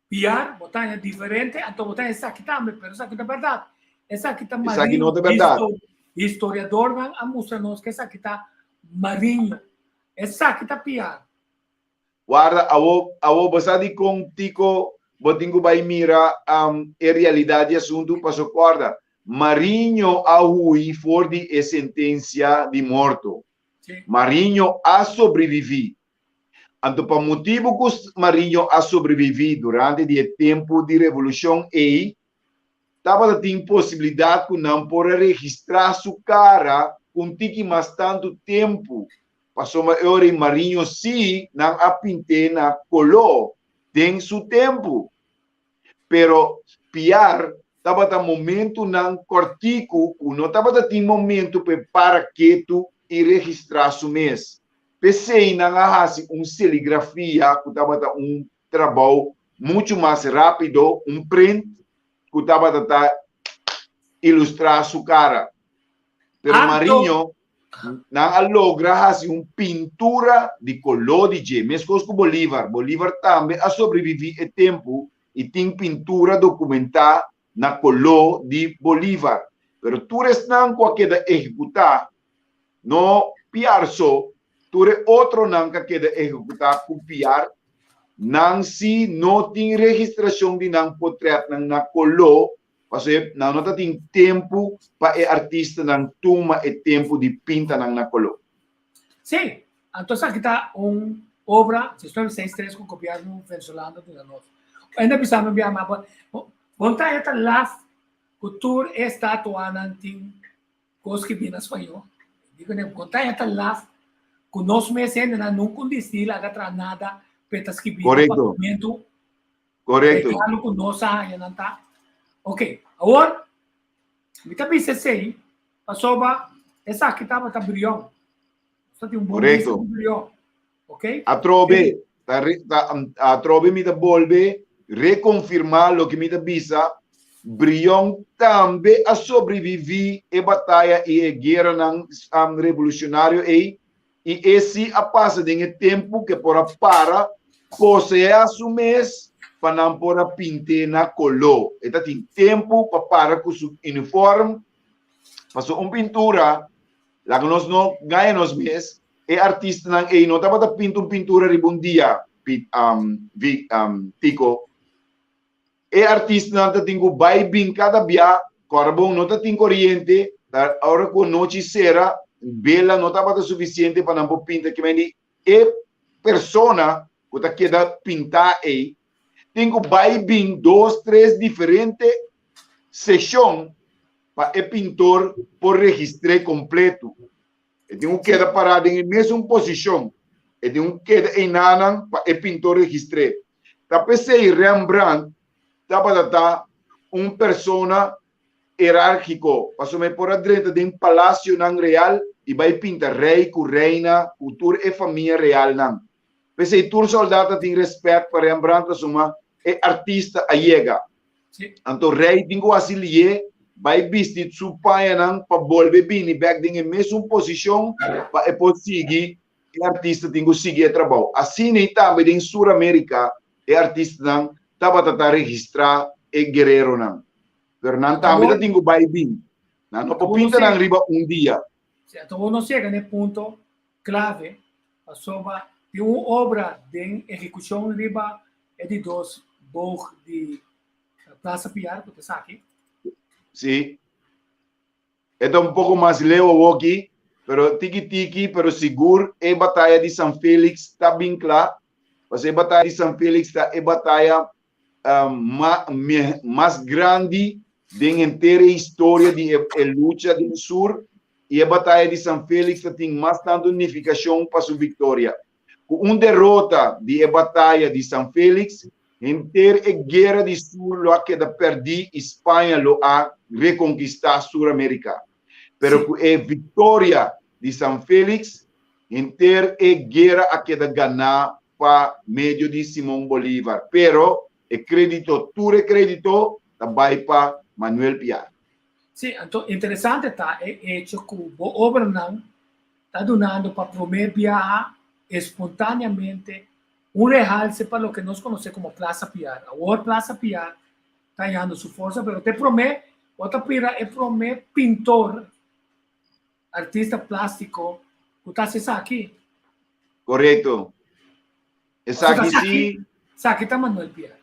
PR, botar diferente, então botar essa aqui também, pero essa aqui é verdade. Essa aqui está marinho. Essa aqui não é verdade. Historiador vai mostrar-nos que essa aqui está marinho. Essa aqui está PR. Guarda, a vou passar de contigo, botinho vai mirar a realidade do assunto, passou guarda. Marinho a Rui for de sentença de morto. Sim. Marinho a sobreviver. Então, para motivo que Marinho a sobreviver durante o tempo de revolução e estava tendo possibilidade que não pode registrar sua cara com mais tanto tempo. Passou maior em Marinho sim, não a pinte na color, tem seu tempo. Pero PR estava no momento não cortico, não estava tendo momento para que tu e registrar seu mês. Pensei não assim serigrafia, que estava trabalho muito mais rápido, print que estava a ilustrar sua cara. Pero Marinho não logra assim pintura de color de G. Mesmo com Bolívar. Bolívar também a sobreviver o tempo e tem pintura documentada na color de Bolívar. Pero tu não qualquer executar, não PR só, tu outro não qualquer executar com PR, não se não tem registração de não portrait na color, porque não tem tempo para o artista não toma o tempo de pintar na color. Sim, então aqui está uma obra, se estou em 6-3 com copiar no venezolano de nós. Ainda precisamos enviar uma vontade esta lá, cultura é estátua tem coisas que vêm na espanhol. Digo, né, vontade esta lá, que nós mesmos não condizila atrás nada, petas que vêm correto. Correto. Regalo que nós não tá. Ok, agora, me também sei, passou essa aqui estava brilhando. Só tem bom brilhão, ok? A trove me devolve, reconfirmar o que me avisa, brilhão também a sobreviver a batalha e a guerra revolucionária e e esse a passa de tempo que por para posse assumes para não por pinte na colo. Então tem tempo para com o uniforme, passou pintura, lá que nós não ganhamos mês, e artista não e não estava pintura ribundia, tico. E artista não tem que vai bem cada dia, carbon não tem corrente, agora com noite será bela não estava suficiente para não pintar que vem e persona que está queda pintar aí tem que vai bem 2, 3 diferentes sessões para o pintor por registrar completo. E tem que queda parado em mesma posição. E tem que queda em nada para o pintor registrar. Tá pensei Rembrandt estava persona hierárquico, passou por dentro de palácio não real e vai pintar rei, com reina, cultura e família real não. Pensei tur soldado tem respeito para Rembrandt, suma é artista a chega. Então rei tem que asilie, vai vestir seu pai não para volver bem back em mesma posição para poder seguir o artista tem que seguir o trabalho. Assim nem também em Sul-América, o artista não estava a registrar e guerreiro não. Fernando também tem que vai bem. Não pode pintar na riba dia. Então, uno chega no ponto clave sobre de uma obra de execução riba é de 2 borg de Plaza Piar, que está aqui. Sim. É um pouco mais leu aqui, pero tiki-tiki, pero seguro, é batalha de São Félix, está bem claro. Mas a batalha de São Félix é a batalha mais grande da inteira história de luta do Sul e a batalha de São Félix tem mais tanta unificação para sua vitória. Com derrota de a batalha de São Félix, inteira a guerra de Sul lo que perdi Espanha lo a reconquistar Sul-América. Pero com a vitória de São Félix, inteira a guerra a que ganhar para meio de Simão Bolívar. Pero tudo crédito vai para Manuel Piar. Sim, então interessante está é hecho que o obra não está donando para primeiro viajar espontaneamente realce para o que nós conhecemos como Plaza Piar. Agora Plaza Piar está ganhando sua força, mas te promete, outra pira é promete pintor, artista plástico, que está aqui. Correto. Essa aqui sim. Essa aqui está Manuel Piar.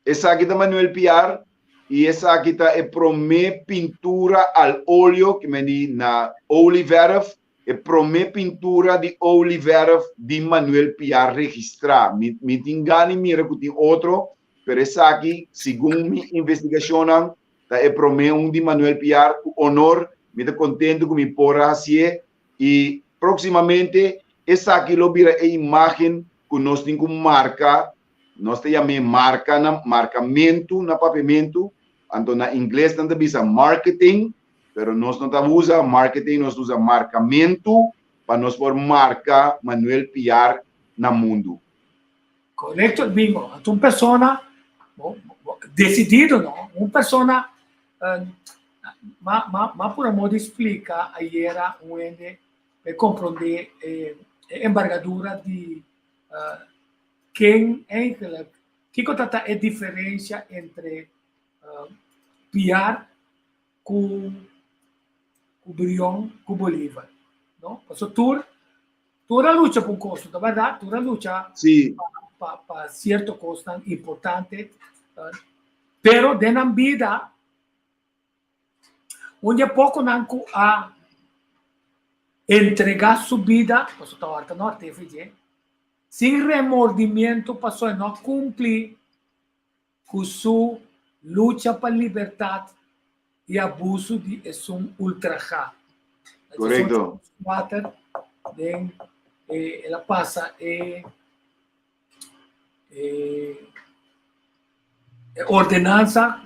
Essa aqui está Manuel Piar. E essa aqui está a promete pintura al óleo que me diz na Oliveira, a promete pintura de Oliveira de Manuel Piar registrar. Me engane, mira que tem outro, mas essa aqui, segundo minha investigação, está a promete de Manuel Piar, com honor, me estou contente com me porra assim, e proximamente, essa aqui lo vira a imagem que nós temos como marca, nós temos marcamento na papiamento. Então, na inglês, não bisa marketing, pero nós não usa marketing, nós usa marcamento para nós pôr marca Manuel Piar na mundo. Correto, bingo. Então, uma pessoa decidido, não? Uma pessoa, mas por amor de explicar, aí era onde compreender a envergadura de quem é que conta a diferença entre Piar com Brion, com Bolívar, não? Porque tu luta por um custo, na verdade, tu luta para certo custo importante, pero de na vida, onde pouco não a entregar sua vida, porque tu está norte, sem remordimento, passou a não cumprir com sua luta para liberdade e abuso de um ultraje. Correto. Ela passa ordenança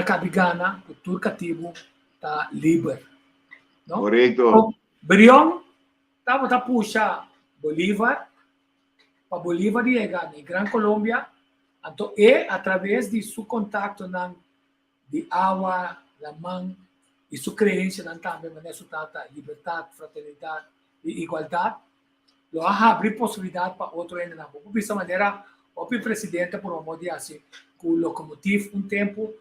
cabigana, o turcativo está livre. Correto. Brion estava puxar Bolívar para Bolívar chegar na Gran Colômbia. Então, através de seu contato de água, da mão, e sua crença também, mas isso trata liberdade, fraternidade, de igualdade, lo abre possibilidade para outro ainda não. Por essa maneira, o presidente por amor de assim, com locomotivo tempo,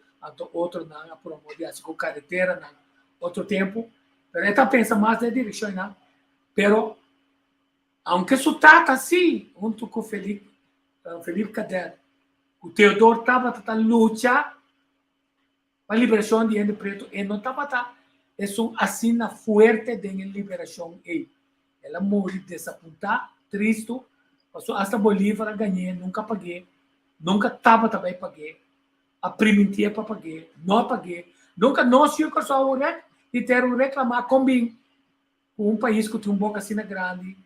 outro não por amor de assim, com carretera não, outro tempo, pero esta pensa mais na direção não. Pero aunque isso trata assim, junto com Felipe Cadete, o Teodoro estava tentando lutar para a liberação de gente preto e não estava é um assina forte de liberação aí. Ela morreu desapontada, triste, passou hasta Bolívar ganhei, nunca paguei, nunca estava também paguei, a primitiva para paguei, não paguei, nunca nós tinha que só e ter reclamar com um país que tem boca assim grande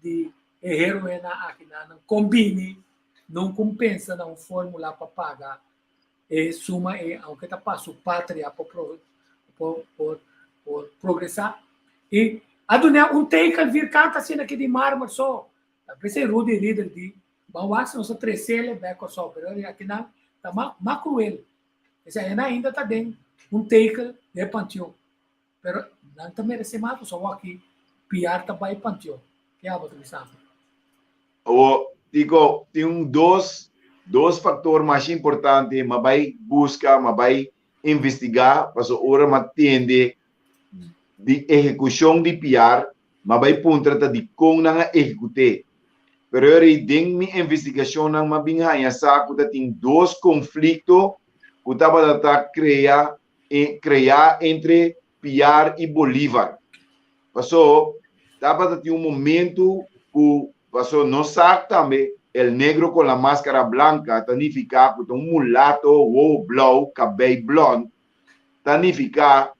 de heroína aqui não combine, não compensa não fórmula para pagar suma aunque está passo pátria por progressar e a dunia take vir canta assim aqui de mármore só pensei rude líder de bawak não só trecele beco só pero aqui não tá mais cruel essa ainda está dentro take de panteão pero não tá merecendo só aqui piar também panteão que é a outra missão digo tem dois fatores mais importantes mas vai buscar mas vai investigar para o hora mas tende de execução de PR, mas vai pontrata de como não executar. Pero eu dentro minha investigação não me bem hanya saco que tem dois conflitos que estava a criar entre PR e Bolívar. Passou, estava a ter momento que passou não sabe também el negro com a máscara branca, significa que mulato ou blau, cabelo blonde, significa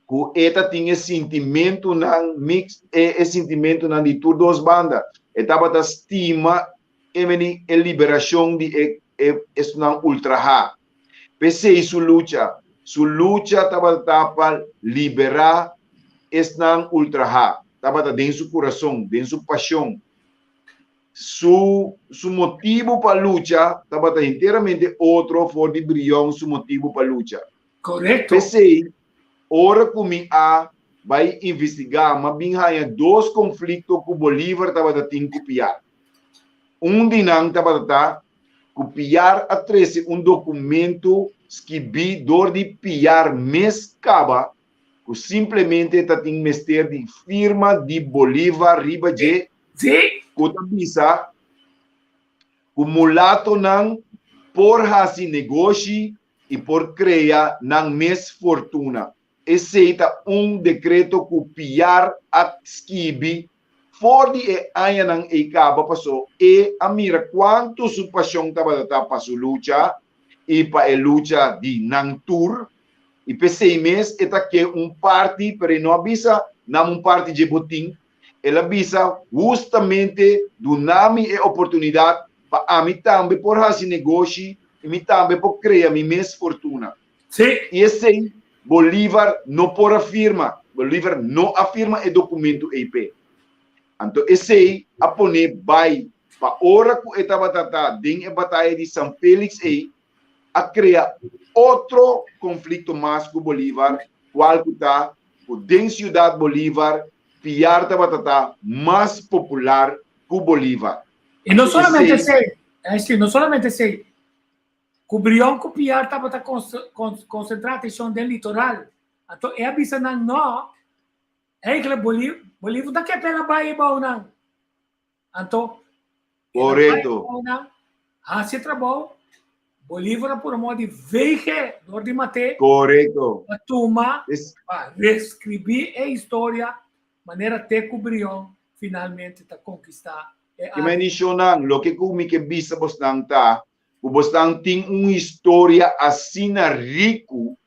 que eta tinha sentimento não mix sentimento não de todas as bandas estava da estima a liberação de não ultra pensei sua luta estava para liberar não ultra estava dentro do seu coração dentro do seu paixão su motivo para luta estava inteiramente outro for de brilhão su motivo para luta correto pensei ora que vai investigar, mas bem há dois conflitos que o Bolívar estava a copiar. De não estava a copiar a 13 documento que vi dor de piar mescaba que simplesmente está tem mestre de firma de Bolívar riba de que avisa o mulato não por fazer negócio e por criar não mes fortuna. Aceita decreto copiar a skibi for de aia nang ikaba passou e a mira quanto su paixão estava para su luta e para a luta de nang tour e pensei mês eta que parte pero não avisa não parte de botim ela avisa justamente do nome e oportunidade para a mim também por fazer negócio e mim também por criar minha mes fortuna e esse Bolívar não por afirma, Bolívar não afirma o documento EP. Então, esse a poner vai para hora que estava tratando em batalha de São Félix a criar outro conflito mais com Bolívar, qual que está dentro Cidade Bolívar, piar estava tratando mais popular que Bolívar. E não somente esse, não somente esse. Cobrião copiar estava a concentração do litoral. Então, é a bisa não é que Bolívar daqui a pela Bahia não. Então, correto. Se trabalho, Bolívar por amor de veige, dor de mate. Correto. A turma para reescrever a história, maneira até Cobrião finalmente está conquistar. E mencionando, lo que me bisa bos nang ta, o Bostang tem uma história assim rico.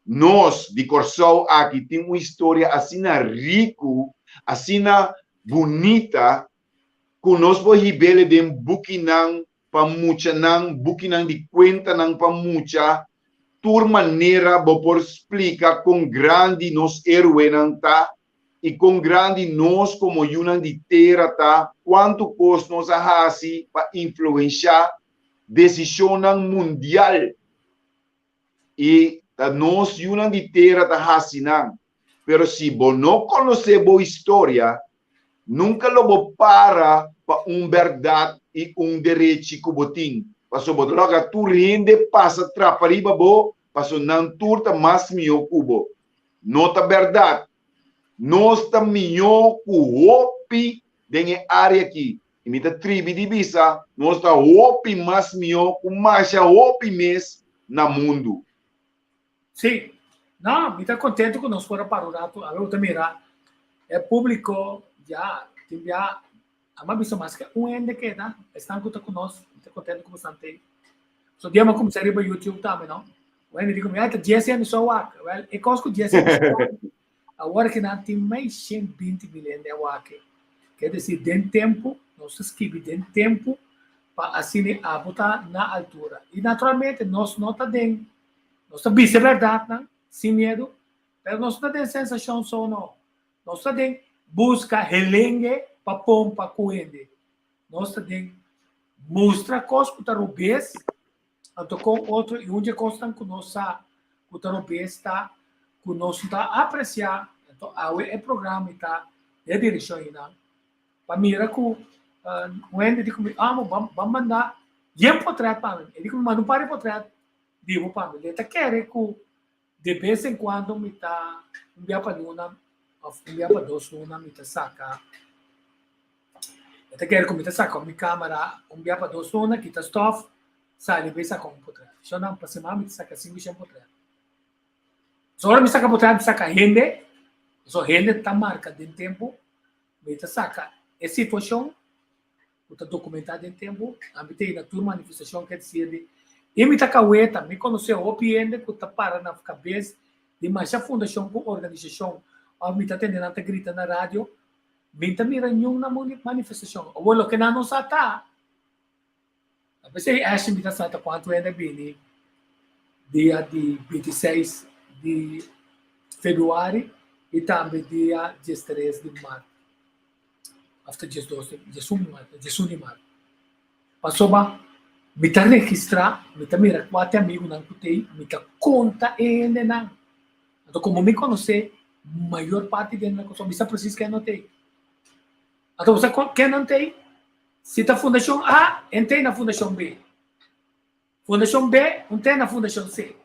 Nós, de Corsol, aqui, tem uma história assim rico, assim bonita, que nós podemos ribele de bukinang pamucha, bukinang de conta nang pamucha, tur maneira, por explicar com grande nós herói nang ta, e com grande nós como yunang de terra ta, quanto cos nós ahasi para influenciar decisão mundial e nós yunang de terra ta hasinan pero se você não conhece a história, nunca lo para verdade e direito que você tem. Passo você logo tu rende passa trapariba bo, passo não turta mais mio cubo. Nota verdade. Nós está melhor que o OPI dentro área aqui. E me tribo de visa, nós está OPI mais melhor que mais OPI mês no mundo. Sim. Não, me está contente que nós fora para o rato. A outra mira é público já a uma vista mais que ende que dá estão conosco. Está contente com bastante. So dia mas começar a YouTube também, não? O ende digo me até 10 anos só wak. Well, e cosco 10 anos. Agora que não tem mais 120 milhões de wak. Quer dizer, tem tempo, nós escreve tem tempo para assim a botar na altura. E naturalmente nós não está dentro. Nós está vice verdade, não? Sem medo, mas nós não tem sensação só não. Nós tem busca relengue para pompa coende. Nós tem mostra coisa que está rubês, então com outro e onde constam que nós que está rubês está que nós está apreciar. Então é programa está é direção ainda. Para mira que o ende diz que vamos mandar um portrait para mim. Ele diz que manda para portrait digo para mim. Ele está querendo que de vez em quando me tá enviar para uma enviar para dois uma me tá saca eu quero que me tá saca minha câmera enviar para dois uma que tá stuff sai bem saca um portrait só não para semana me saca 5 portrait só me saca portrait me saca rende só rende tá marca de tempo me tá saca é situação o tá documentado em tempo a me tem na tua manifestação que dizer e me tá caueta, me conheceu o PN que tá para na cabeça de mais a fundação com organização, a me tá tendendo a gritar na rádio, me tá mirando na manifestação. O bolo que não sa tá. A pessoa acha me tá sa tá quanto é bem dia de 26 de fevereiro e também dia 13 de março. After 12 de março. Passou ba me tá registrar, me tá mira quatro amigos não que me tá conta ainda não. Então como me conhecer, maior parte dentro da coisa, me está preciso que não tem. Então você quem não tem, se tá fundação A, tem na fundação B. Fundação B, tem na fundação C.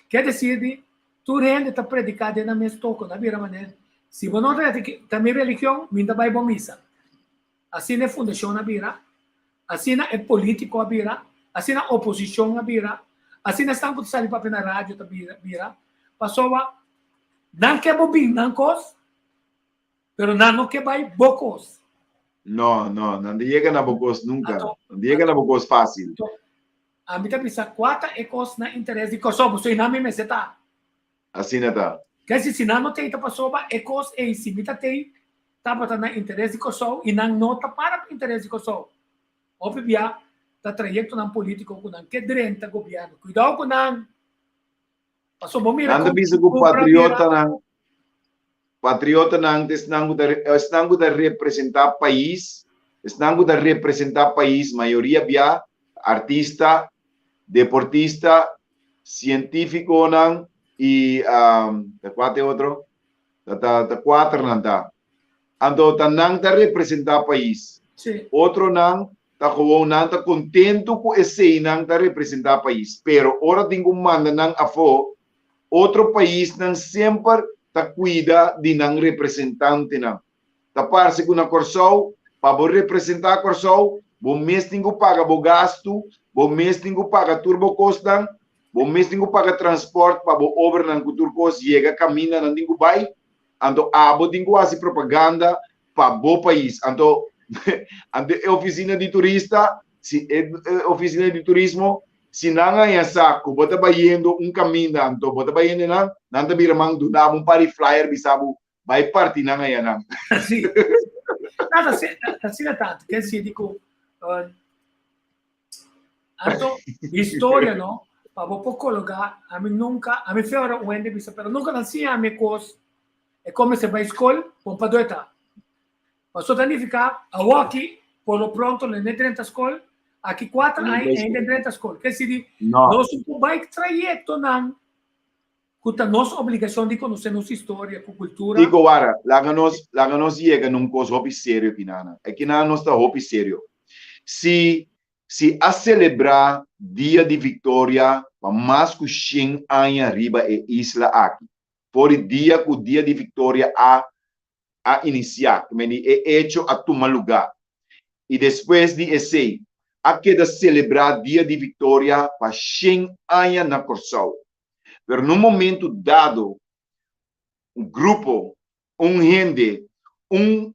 Quer dizer, tu rende tá predicado na mesma toco, na mesma maneira. Se você não rende também religião, me dá vai para missa. Assim é fundação na bira. Assim é político a bira, assim é oposição a bira, assim é estão que saem para na rádio a bira, passou a não que bobin não cos, pero não que vai bocos. Não chega na bocos nunca, não chega na bocos fácil. A mim também sabe quatro é cos na interesse de Kosovo, so não me meseta. Assim tá. Quer dizer, se não tem tá passou a é cos é se me tá tem tá para na interesse de Kosovo e não nota para interesse de Kosovo. Obvia, tá trajeto ng politiko ko ng kedrenta gobyerno. Cuidado ko ng paso bomira ko bisa ko patriota ng esnango da representar país, maioria bia artista, deportista, científico nang e quatro outro, quatro nanda. Ando tanang da representar país. Sí. Outro nang tá contento com esse nang tá representar país, pero ora tingo manda nang afo outro país nang sempre tá cuida de nang representante nang tá parse com na Corsol para bo representar Corsol bo mês tingo paga bo gasto bo mês tingo paga turbo costa bo mês tingo paga transporte para bo over nang turcos chega camina nang tingo vai ando abo tingo asi propaganda para bo país ando ante oficina de turista, se oficina de turismo, se não é saco, bota bayendo caminho, então bota bayendo não tá biramang do dá pari flyer bisabu, vai partir não é não. Sim. Nada, assim é tanto, quer dizer, digo, então, história, não, para vou colocar, a mim nunca, a mim fora o ende bisa, pero nunca nasci a minha coisa, é como se vai escola, pompa doeta. Passou a danificar, aqui, por lo pronto, não é dentro da escola, aqui 4 ainda dentro da escola. Quer dizer, nós não vai trajeto, não. Kuta nossa obrigação de conhecer nossa história, cultura. Digo, Wara, lá que nós chega num coisa hobby sério aqui, Nana. Aqui na nós está hobby sério. Se a celebrar dia de vitória, para mais que 100 anos arriba é isla aqui. Por dia que o dia de vitória a iniciar, é hecho a tomar lugar. E depois de esse, a queda celebrar dia de vitória para 100 anos na Corsal. Pero num momento dado, um grupo, gente,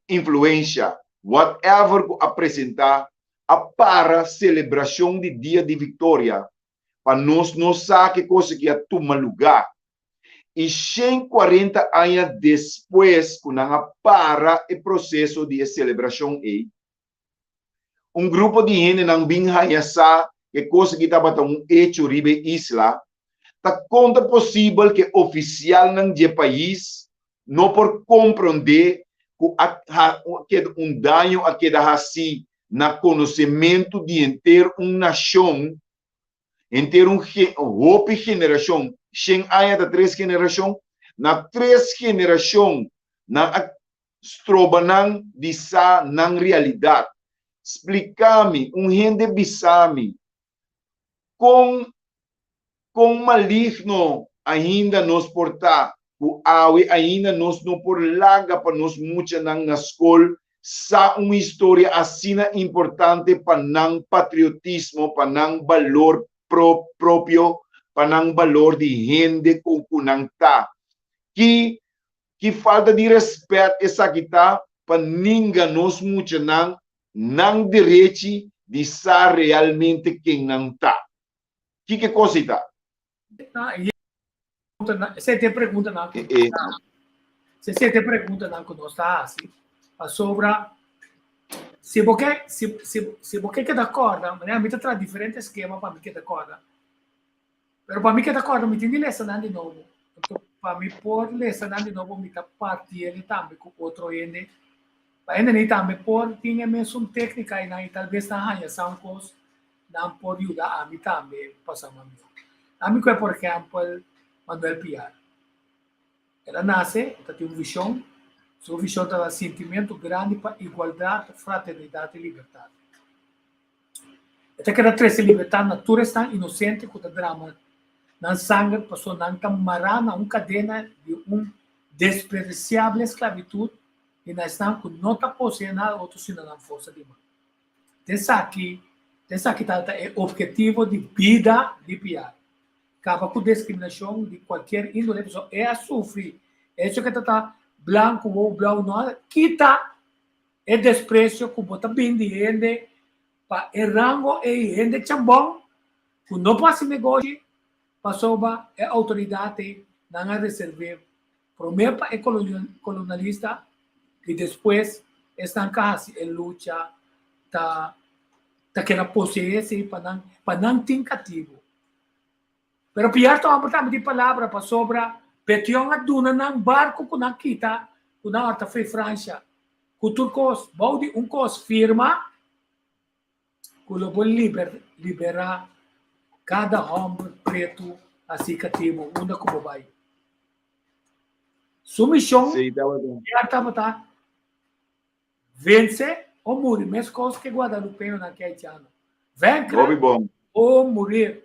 influência, whatever que apresentar a para celebração de dia de vitória, para nós não saber que coisa que ia tomar lugar. E 140 anos depois, quando a para o processo de celebração aí, grupo de gente não bem raiaçar que coisa que estava tão hecho ribe isla, tá conta possível que oficial não de país não por compreender que dano a que dá assim na conhecimento de inteiro nação, inteiro hope geração, 100 anos da 3 geração, na 3 geração na strobanan de sa nang realidade. Explicar-me, gente bisame com maligno ainda nos portar, o awe ainda nos não por larga para nos muita na escola, sa uma história assim importante para não patriotismo, para não valor próprio, para não valor de gente com kunangta. Que falta de respeito essa que tá para ninguém nos muita não direito de ser realmente quem não está. Que coisa está? Você tem pergunta não? Você tem pergunta não que nós está assim, sobre se você que dá corda, mas a mim tá diferente esquema para mim que dá corda. Mas para mim que dá corda, me tem de lecionar de novo. Então, para mim por lecionar de novo, me tá partir ele também com outro ende. Para ele também por tinha mesmo técnica e talvez na raia são coisas não pode ajudar a mim também passar a mim. A mim que é por exemplo Manuel Piar. Ela nasce, ela tem uma visão, sua visão tem um sentimento grande para igualdade, fraternidade e liberdade. Ela quer trazer liberdade natureza tão inocente com o drama. Não sangue passou não tão marana, uma cadena de despreciável esclavitud e nós estamos com não está possuindo nada outro senão a força de mão. Dessa aqui é o objetivo de vida de Piar. Acaba com discriminação de qualquer índole, pessoa é sofrer. É isso que está branco ou branco, não quita é desprezo que bota bem de gente para rango e gente chambão, que não passa negócio, para soba é autoridade, não é reservar. Primeiro é colonialista e depois estão quase em luta, tá querendo possuir para não ter cativo. Pero Piar to ang de palavra para sobra petiong at duna ng barco ko nakita ko na ata foi França ko turcos baudi cos firma ko lobo libera cada homem preto assim cativo una ko babai sumissão Piar tá vence ou morrer mesmo coisa que Guadalupe naquele ano vence ou morrer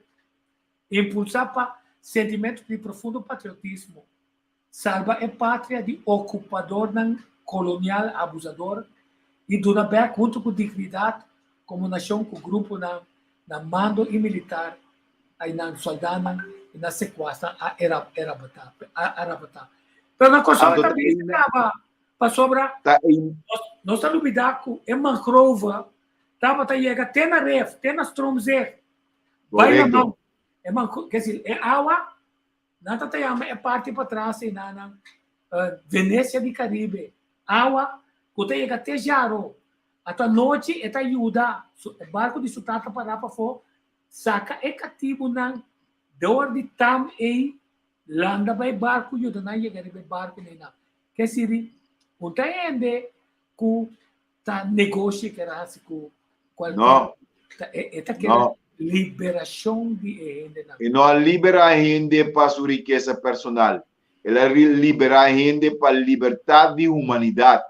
impulsar para sentimento de profundo patriotismo, salva a pátria de ocupador colonial abusador e dona bem junto com dignidade como nação com grupo na mando e militar aí na soldado e na sequestra a Arabata. Pero na coisa também estava para sobra nós estamos lidando é Mangrova estava tá chega até na ref até na Stromzer vai na mão quer dizer, é água, não é parte para trás, na Venécia de Caribe. Água, quando chega até Jaro, a noite é ajuda, o barco de sutata para fora, saca é cativo na dor de tam e landa vai barco, ajuda na chegar no barco, quer dizer, não tem que tá negócio que era assim com qualquer. liberação de gente. E não libera a gente para sua riqueza personal. Ela libera a gente para a liberdade de humanidade.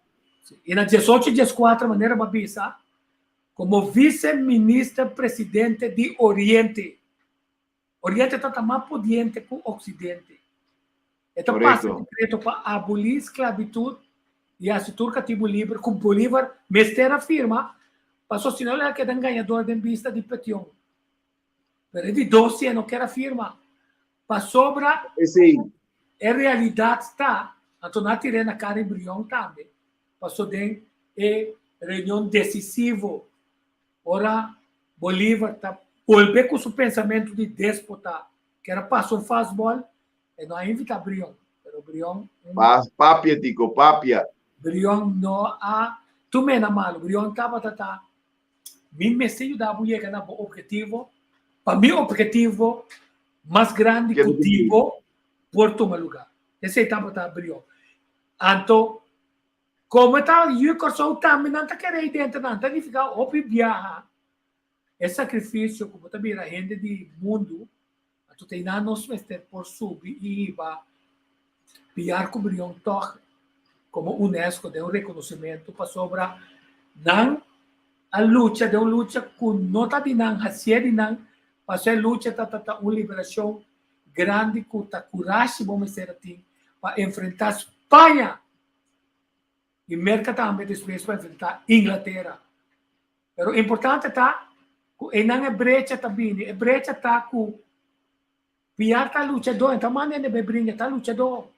E na 18 e 14 maneira babisa, como vice-ministro-presidente de Oriente. Oriente está mais pudiente que o Ocidente. Então passa decreto para abolir esclavitud e a turca tipo livre, com Bolívar, mestre afirma, para sostener que é ganhador de vista de petião. Mas de 12 anos que era firma, para sobra, a realidade está, então na tirena cara embrião também, passou de reunião decisiva. Ora, Bolívar está volver com o pensamento de déspota, que era passou faz bol, e não invita Brion, pero Brion papia tico, papia. Brion não há, tu me na malo, Brion estava mim me sei da buia na objetivo, para mim objetivo mais grande que o tipo por tomar lugar. Esse estava Brion. Então, como está eu corso também não está querendo dentro não, está de ficar opi viajar. É sacrifício como também a gente de mundo, tu tem na nos mestre por subir e va piar com Brion toch como UNESCO de reconhecimento para sobra não a luta de uma luta com nota de não hacia de não para a luta uma liberação grande com a coragem bom ser assim para enfrentar Espanha e merca também depois para enfrentar Inglaterra. Pero importante está e não é brecha também, é brecha está com piar tá luchador, então maneira de brincar tá luchador.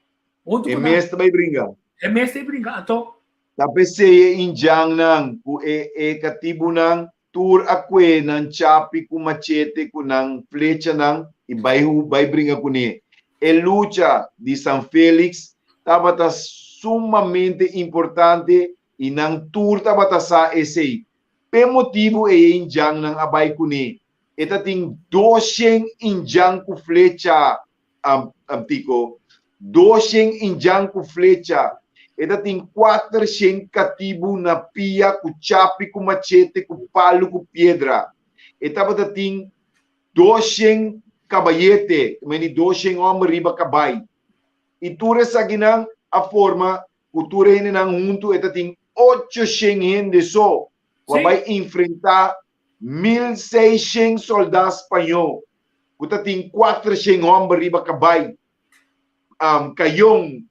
É mestre vai brincar. É mestre brincar, então Tapi saya injang nang ku katibu nang tur akwe nang chapi ku machete ku nang flecha nang ibai brinca ku ni. A lucha de San Félix estava sumamente importante e nang tur estava sa esse. Pe motivo injang nang abai ku ni. Eta ting 200 injang ku flecha amtiko. 200 injang ku flecha. Eta tem 400 catibo na pia, com chapi, com machete, com palo, com pedra. Eta tem 200 caballete, meni 200 homens riba cabay. E tura sa ginang a forma, cultura hene nang junto, eta tem 800 gente só. Vai enfrentar 1.600 soldados espanhol. Kuta tem 400 homens riba cabay. Kayong,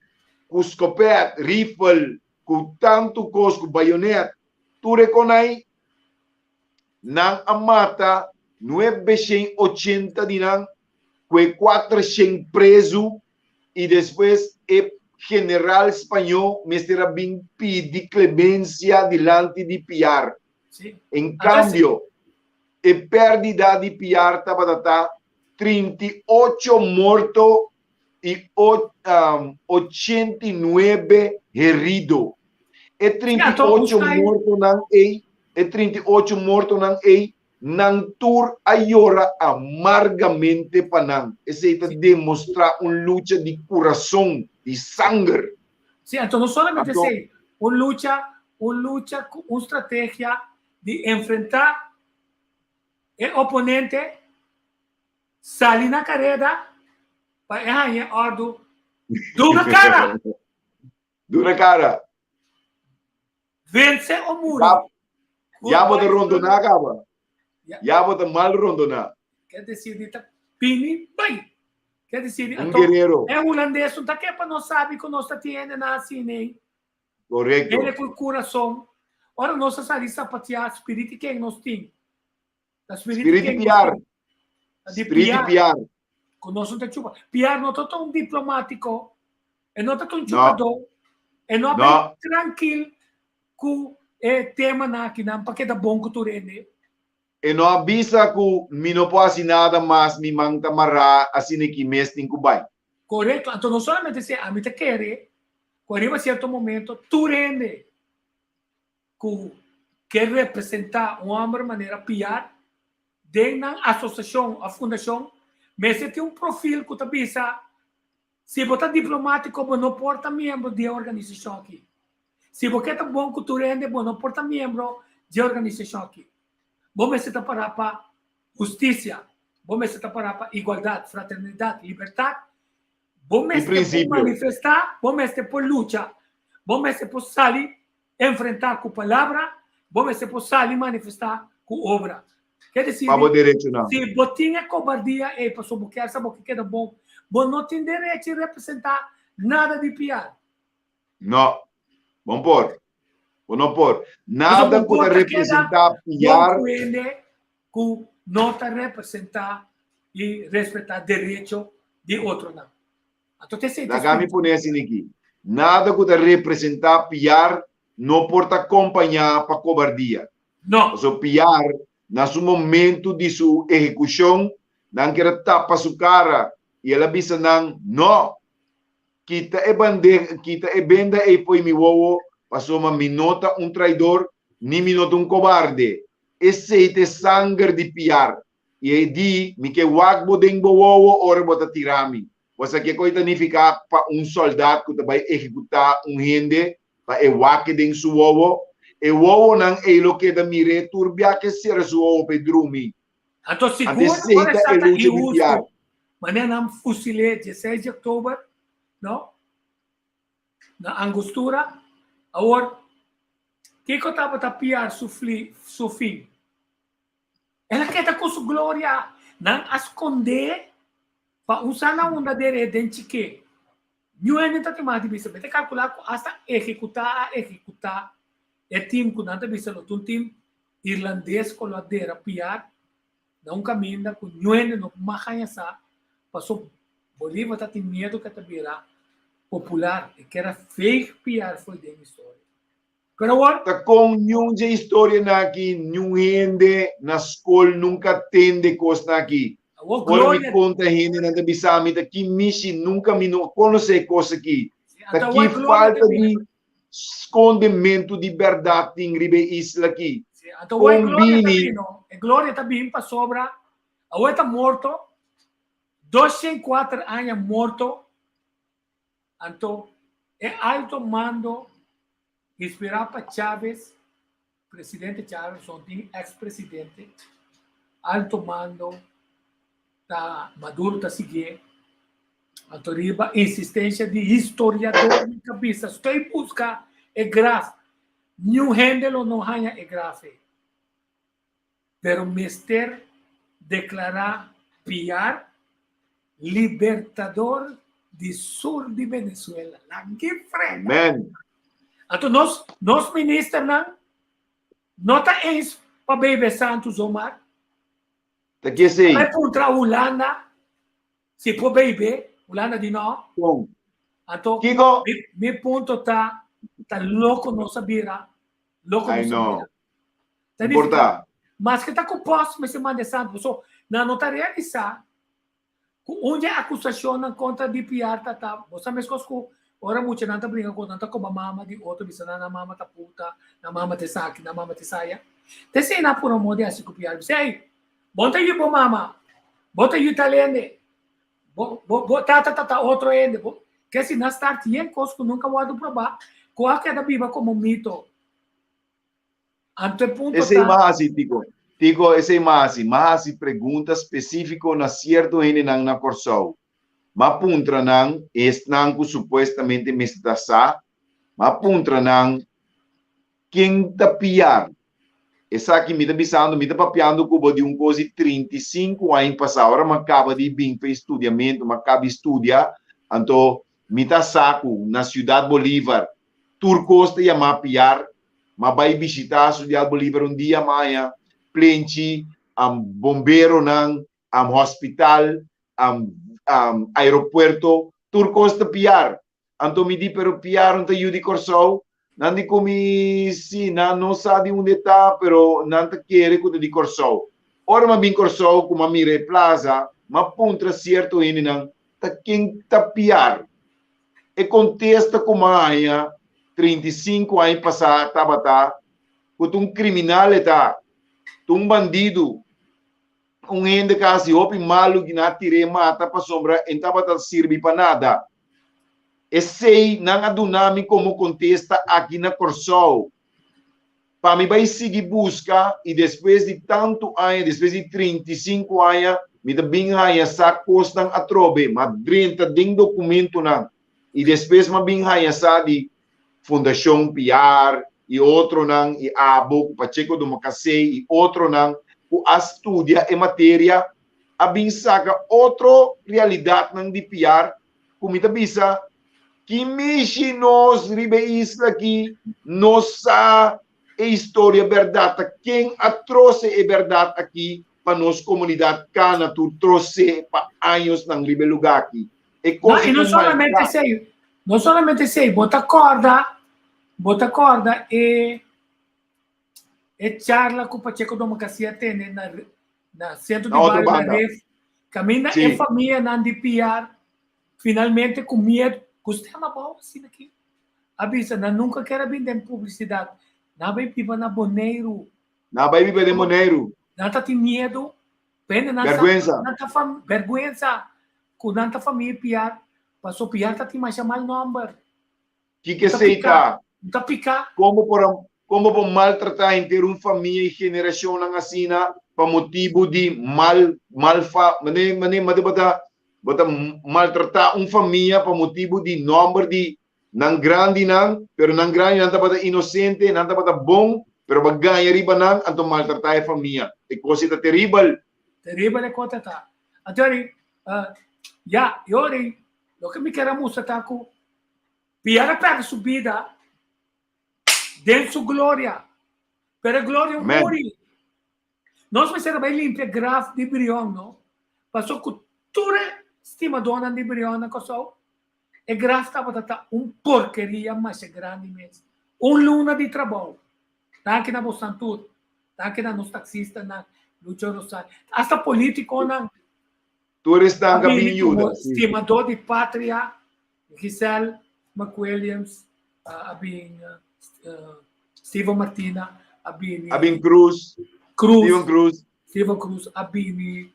com escopeta, rifle, com tanto coisa, com baioneta, tu reconhece, não a mata, 980 de não, com 400 preso, e depois o general espanhol, mestre Rabin, pede clemência diante de Piar. Sim. Em cambio, a perda de Piar estava 38 mortos, e 89 heridos. E 38 mortos não é, 38 mortos não é, não tur ayora amargamente para não. Esse é demonstrar uma luta de coração, de sangue. Sim, então não somente assim, uma luta uma estratégia de enfrentar o oponente, sair na carreira, é ordo dura cara. Dura cara. Vence o muro. Já bota rondona acaba. Já bota mal rondona. Quer dizer, tá pini bem. Quer dizer, guerreiro. É holandês, não tá que para não sabe que nós tá tendo na assim, correto. Ele com coração. Ora nossa sair sapatear espírito quem nós tem. Espírito piar. Espírito piar. Conosco te chupa. Piar não está tão diplomático, e não está tão chupador, e não é tranquilo com o tema aqui, não, porque é bom que tu rende. E não avisa que me não pode nada mais, me manda marrar, assim que mês tem que vai. Correto. Então, não somente se a mim te quer, quando arriva certo momento, tu rende, que quer representar uma maneira piar, dentro da associação, a fundação, mas você tem um perfil que avisa, se você é diplomático, você não porta membro da organização aqui. Se você é bom que tu rende, você não porta membro da organização aqui. Você está para justiça, vamos estar para igualdade, fraternidade, liberdade, vamos estar princípio. por manifestar, vamos estar por luta, vamos estar por sair, enfrentar com palavra, vamos estar por sair manifestar com obra. Quer dizer, se botinha é cobardia, para soboquear, sabe o que queda bom? Bom, não tem direito de representar nada de piar. Não. Vamos pôr. Não pôr. Nada pode representar piar. Que não está representar e respeitar direito de outro não. Então, Dagami pone assim aqui. Nada pode representar piar, não pode acompanhar para cobardia. Não. So, piar, na seu momento de sua execução, não quer tapa sua cara e ela bisa não. Kita é benda e põe mi wowo, passou uma minota traidor, ni minota cobarde. Esse é sangue de piar. E aí di, mi que wagbo deng bo wowo, ora bota tirami. Você que coisa significa para soldado que vai executar rende, para wake deng su wowo, e wowo nang lo que da mire turbia que ser su wowo pedrumi. Então, seguro, agora está em uso. Mané nam fusile 16 de outubro, não? Na angostura, agora, que eu estava a piar su fim? Ela quer com sua glória, não esconder, para usar na onda dele dentro que não é nem tanto mais difícil, mas calcular hasta executar, é time que não está bisa um time irlandês com a dera piar, não caminha com não é não mahanha sa, passou Bolívar tá tem medo que tá virar popular, e que era fake piar foi dentro história. Tá com nenhuma história aqui, nenhum rende na escola nunca tende coisa aqui. Quando me conta rende na bisami, tá que mishi nunca me não conhece coisa aqui. Tá que falta de escondimento de verdade em ribe isla aqui. Então a glória tá bem para sobra. A tá morto, 204 anos morto. Então é alto mando inspirar para Chávez, presidente Chávez, ex-presidente, alto mando, tá Maduro tá seguindo, a insistência de historiador de cabeça. Estou em busca é grave. Nenhum handelo não ganha é grave. Pero mister declarar piar libertador de sur de Venezuela. La que frega. Amen. Então, nós ministros não está ens para beber Santos Omar. Tá que sei. Vai contra a Holanda, se for beber, Holanda de não. Bom. Então, Kiko. meu ponto tá louco não sabia. Louco não sabia. Não importa. Mas que está com posto, mas se manda Santos. So, não está realizar. Onde a acusação contra de piar tá. Você me escuta. Ora muito não tá brincando com tanta como mama de outro bisa na mama tá puta, na mama te saki, na mama te saia. Te sei na por amor de assim copiar. Sei. Bota aí bo mama. Bota aí italiano. Tá outro ende. Que se na start yen cosco nunca vou provar. Qual que é da biba como mito. Ante ponto esse é mais Tico, esse é mais pergunta específica na certo ene na corsou. Mapuntra nang nang ku supostamente mestasa, mapuntra nang quem tapiar. Essa aqui me tá bisando, me tá papiando cubo de coisa 35 anos passado, agora acaba de vir para estudamento, acaba de estudar, então me tá saco na cidade Bolívar, Turcosta ia mapiar, mas vai visitar a cidade Bolívar dia amanhã, plenty, bombeiro nang, hospital, aeropuerto, Turcosta piar. Então me di pero piar não tem de corsou, não de comi sim, não sabe onde está, pero não te quer que de corsou. Ora mas bem corsou como a mire plaza, mas pontra certo ele não tá quem tá piar. E contesta como aia 35 anos passado tabata, que criminal está, bandido. Ende kasi opi malu ginatire mata pa sombra entaba sirvi para nada. Essei não adunami como contesta aqui na Corsol. para mim vai seguir busca e depois de tanto anos, depois de 35 anos, me também há essa costa a trobe, mas dentro de documento não. E depois me bem há essa de Fundação PR e outro não, e abo Pacheco do Macacei e outro não, o estudia em matéria a bem saca outra realidade não de PR, como está bisa que mexe nós ribeis aqui, nossa história verdade, quem a trouxe é verdade aqui para nossa comunidade cana, tu trouxe para anos não ribe lugar aqui. E não solamente sei, bota corda e charla com o Pacheco do Macacei tem na centro de bairro da Ref, caminha e família não de PR, finalmente com medo, gostei uma boa assim aqui, avisa, nunca quero vender publicidade, não vai pipa na Boneiro, não vai pipa de Boneiro, não tá tem medo, vergonha, com tanta família PR, passou PR tá tem mais chamar número, que aceita, tá picar, como por maltratar inteiro uma família e geração na assina para motivo de maltratar uma família para motivo de número de não grande não, pero não grande não tá inocente, não tá bom, pero bagay riba não, então maltratar a família. É coisa terrível. Terrível é coisa tá. Então, eu o que me quero mostrar tá com piara para subida dentro sua glória. Pero a glória morre. Nós vamos ser bem limpa graf de Brion, não? Passou cultura estimadona de Brion na coisa. E graf estava porcaria, mas é grande mesmo. Luna de trabalho. Tá aqui na Bostantur, tá aqui na nos taxistas, na Lucio Rosário. Hasta político, não. Tu está a ajuda. Estimador de pátria, Giselle McWilliams, Steven Martina, Abin Cruz, Steven Cruz, Abini,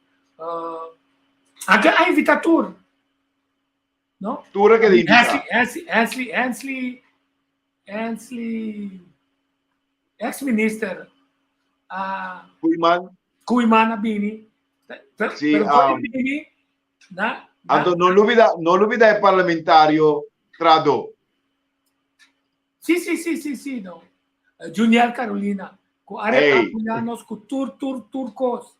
a invitatur, não? Tura que Ansley, ex-minister, Kuiman, Abini, sim, Abini, não duvida é parlamentário Trado. Sim, não. Junior Carolina, com apoianos com turcos.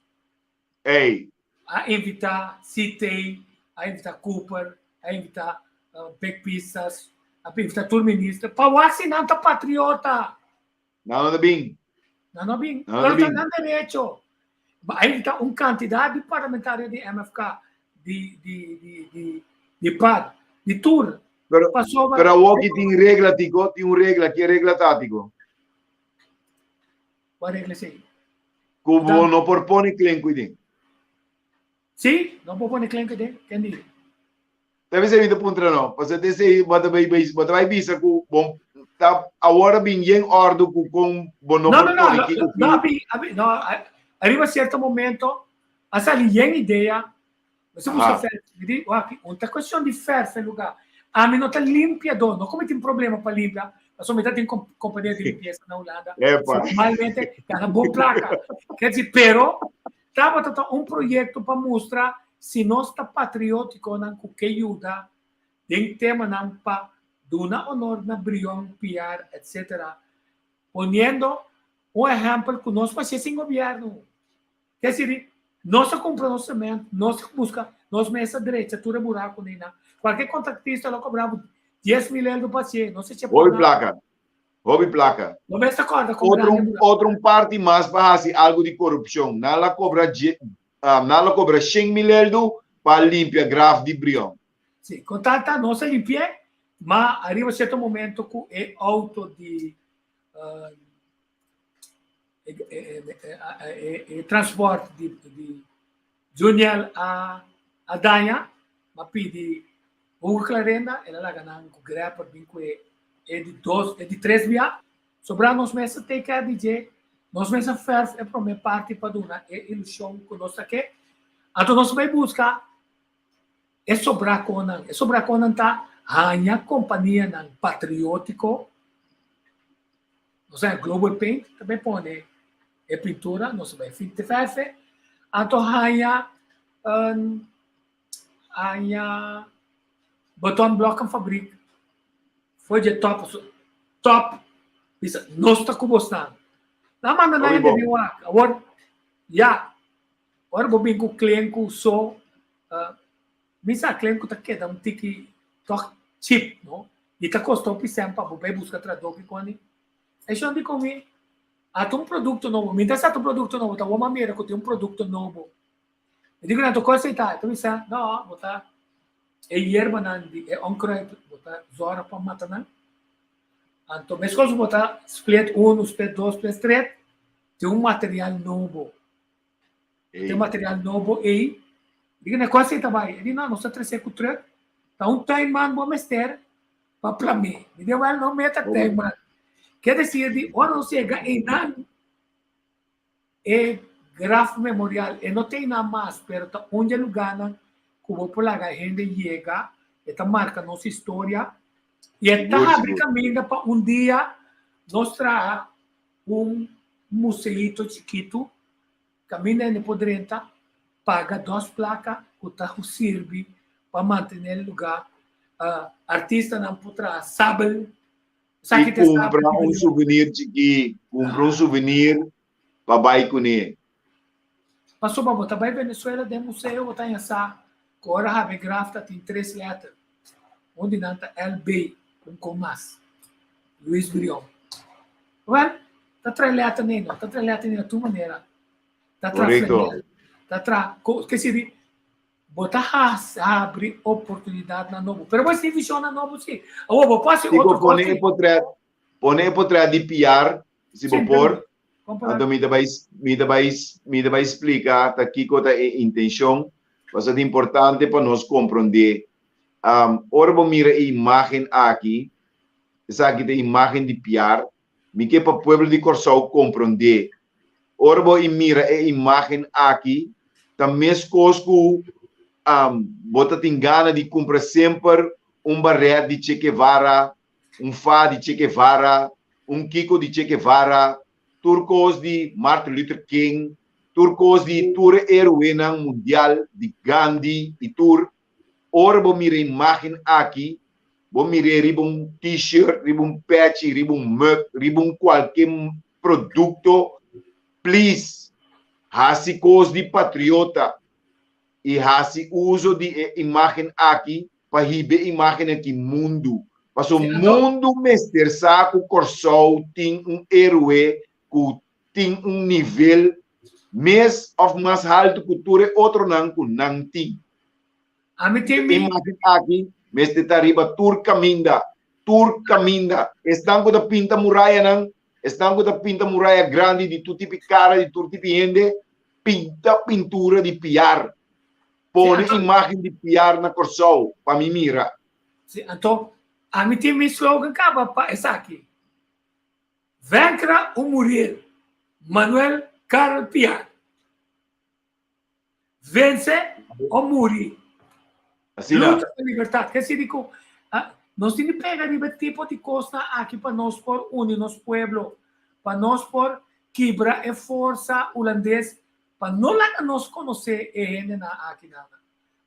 Ei. A invitar Citei, a invitar Cooper, a invitar Beck Pistas, a invitar ministro. Para o assinante patriota. Não bem. Não tem direito. A invitar candidato de parlamentário de MFK, de PAD, de TUR. Pero o que tem regra, tico, tem uma regra, que é regra tático. Qual regra sei? Como não propõe clem cuidem. Sim, não propõe clem cuidem, entendi. Deve ser muito ponto não, porque desse bota vai bisa com bom tá agora bem em ordem com bom não. Não, arriva certo momento, essa linha ideia, você busca fazer, outra questão de fazer lugar. A mim não está limpia, não como tem problema para limpar, mas somente tem companhia de limpeza na Holanda. Normalmente, tem uma boa placa. Quer dizer, pero, estava projeto para mostrar se nós está patriótico, com que ajuda, tem tema para dar honor na Brion, PR, etc. Ponendo exemplo que nós fazemos em governo. Quer dizer, nós compramos cimento, nós busca, nós mesa direita, tudo buraco, nem nada. Qualquer contratista lo cobrava 10 mil euros do paciente. Não sei se é Hobby placa. Não me acorda. Outro parte mais para fazer algo de corrupção. Nada cobra 100 mil euros para limpar graf de Brion. Sim, contata não se limpia, mas arriva certo momento que é auto de transporte de Junior a Danha, mas pede o Clarenda, ela lá ganhando com grepa, é de 3 mil, sobrar nos meses tem que dizer, nos meses ferro é para minha parte para dar é ilusão que nós aqui, então nós vamos buscar sobrar Conan tá a companhia patriótico, seja, Global Paint também põe é pintura, não sei, 55, então há botão bloco em fábrica, foi de top, isso, nós está com você. Na manda na ainda viu agora, agora vou bem com o cliente com só, misa cliente com tá que dá tiki toque chip, não? E tá custou por sempre, vou bem buscar tradutor com ele. É só de comer. Há produto novo, me interessa um produto novo, tá uma maneira que tem produto novo. Eu digo, não, tô aceitar, tô pensando, não, botar é erva nandi, é oncroy, botar zora para matar não. Então, mas quando botar split 1, split 2, split 3, tem material novo. Tem material novo aí. Digo, não, quase tá vai. Ele não está trazendo com truck. Tá time man bom mester para plamer. Me deu não meta time man. Quer dizer, de onde não chega em nada é grafo memorial. E não tem nada mais, pero tá onde lugar que o popular a gente chega, esta marca nossa história e está abrindo caminho para dia nós trazer museito chiquito, caminha de podrenta, paga 2 placas, que está serve para manter o lugar. Artista não pode saber. E comprar souvenir chiqui, comprar souvenir para vai com ele. Passou para botar vai Venezuela de museu, botar em essa, agora a grafta tem 3 letras, onde não está LB, com mais, Luiz Brion. Well, tá 3 letras nem, tá 3 letras nem da tua maneira. Tá Correto. Tá que se botar abre oportunidade na novo. Pero você visiona novo sim. Vou passar outro Pone por trás de PR, se for por. Então me vai explicar aqui qual é a intenção, mas é importante para nós compreender. Ora vou mirar a imagem aqui, essa aqui é a imagem de PR, me que para o povo de Corsau compreender. Ora vou mirar a imagem aqui, também as coisas que bota tem gana de comprar sempre barret de Che Guevara, fá de Che Guevara, Kiko de Che Guevara, turcos de Martin Luther King, turcos de tour heroína mundial de Gandhi e tour. Ora vou mirar a imagem aqui, vou mirar t-shirt, patch, mug, qualquer produto. Please, hace coisa de patriota e hace uso de imagem aqui para receber imagem aqui mundo. Mas o mundo mestre saco Corsau tem herói que tem nível mais ou mais alto que cultura outro não tem. Imagem aqui, mestre tá riba tur caminda. Estão com a pinta muralha não? Estão com a pinta muralha grande de todo tipo de cara, de todo tipo de gente, pintura de PR. Põe imagem de PR na Corsau, para me mirar. Então, a mim tem meu slogan para essa aqui. Vaincra ou morir, Manuel Carlos PR. Vence ou morir. Assim luta pela liberdade. Quer dizer, nós temos que pegar esse tipo de coisa aqui para nós por unir nosso povo, para nós por quebrar a força holandesa, para nós conhecer a gente aqui.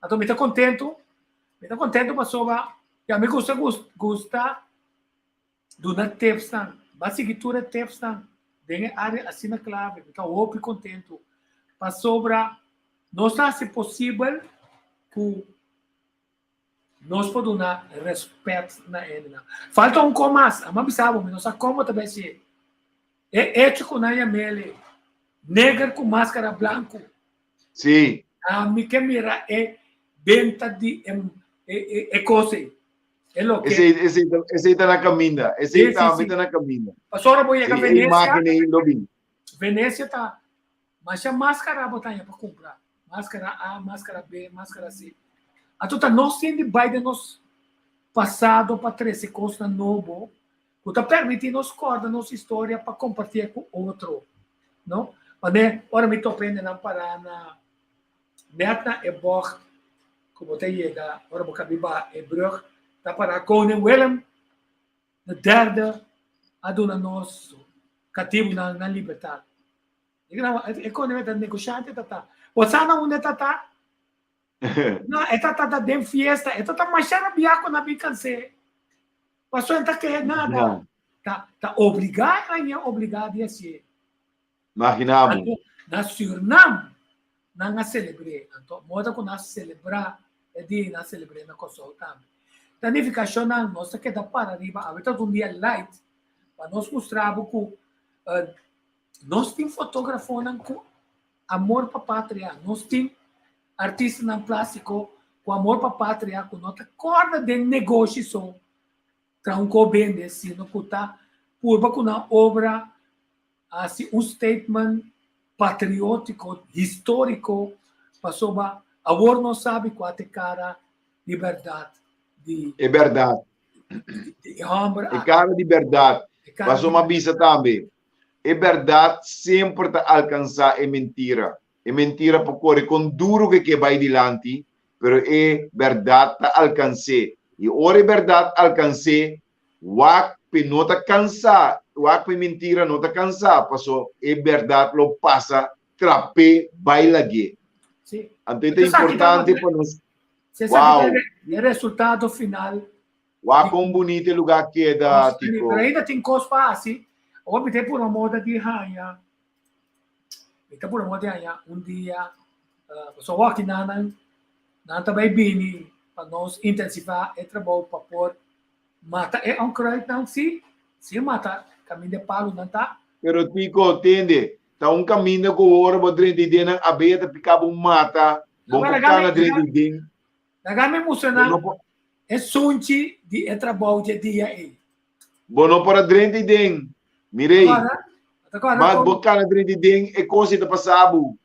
Então, me está contento para soba, e a mim gosta do na Tepstan, basicultura Tepstan, tem área assim na clave, então eu contento para sobra, não está se possível que nós podemos dar respeito na ele. Falta comas, a mãe sabe, mas nós como também se é ético na mele, negro com máscara branco. Sim. A mim que mira é venta de coisa. É lo que esse está na caminha, esse está na caminha. Pastora vou ir a Venécia. Venécia tá, mas a máscara botar para comprar. Máscara A, máscara B, máscara C. Então, nós temos de nos passado para trazer coisa nova, que está permitindo nos corda nossa história para compartilhar com outro, não? Mas agora me estou aprendendo para na Netna e Borg, como te chega, agora vou cabibar e Brug, está para Koning Willem, de derde, a dona nos cativo na liberdade. E quando é negociante, tata. O sana uma tata. Não, é tata de fiesta, é tata machara biaco na bicanse. Passou então que nada. Tá obrigado a ser. Imaginamos. Na Suriname, não celebrei. Então, moda que nós celebrar é de nós celebrar na Kosovo também. Tanificação não, nós que dá para arriba, a verdade um dia light, para nós mostrar que nós temos fotógrafo com amor para a pátria, nós temos artista não plástico com amor para a pátria, com nota corda de negócio, tranco bem desse, no que está por uma obra, assim, statement patriótico, histórico, passou a agora não sabe qual é cara liberdade. É verdade. É cara de verdade. Passou uma visa também. É verdade, sempre te alcançar é mentira. É mentira porque com duro que vai adiante, mas é verdade te alcancei. E ora é verdade alcancei, wakpe não te cansar, wakpe mentira não te cansar, passou é verdade lo passa, trape, baila aqui. Então é importante para nós. Você sabe o resultado final. Uau, como bonito lugar que é da tipo. Ainda tem coisa assim. Obter por uma moda de raia. Então por uma moda de raia, um dia, só aqui não também bem para nós intensificar o trabalho para pôr mata é um crédito não se mata caminho de palo não tá. Pero Tico entende, tá um caminho que o ouro pode de na aberta picava mata, bom para dentro de. Naga me emocionar. É sunti de trabalho de dia aí. Bom para dentro de. Mirei. Mas boca na dentro de é coisa da passado.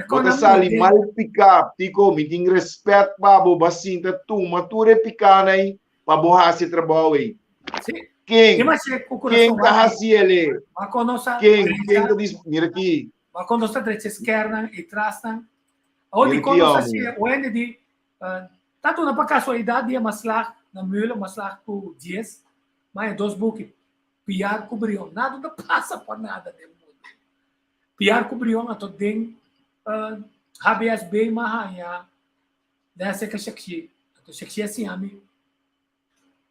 Bota sali mal picar, Tico, me tem respeito babo, bacinta tu, mature picar aí para borrar esse trabalho aí. Quem tá haciele? Quem diz, mira aqui. Mas quando está de esquerda e trasna, onde quando está o ende de tanto na casualidade é maslach na mula, maslach por dias, mas dois buques piar cobriu, nada não passa por nada de mundo. Piar cobriu a todo den habeas bem mahaya dessa que shakshi, então shakshi assim a mim.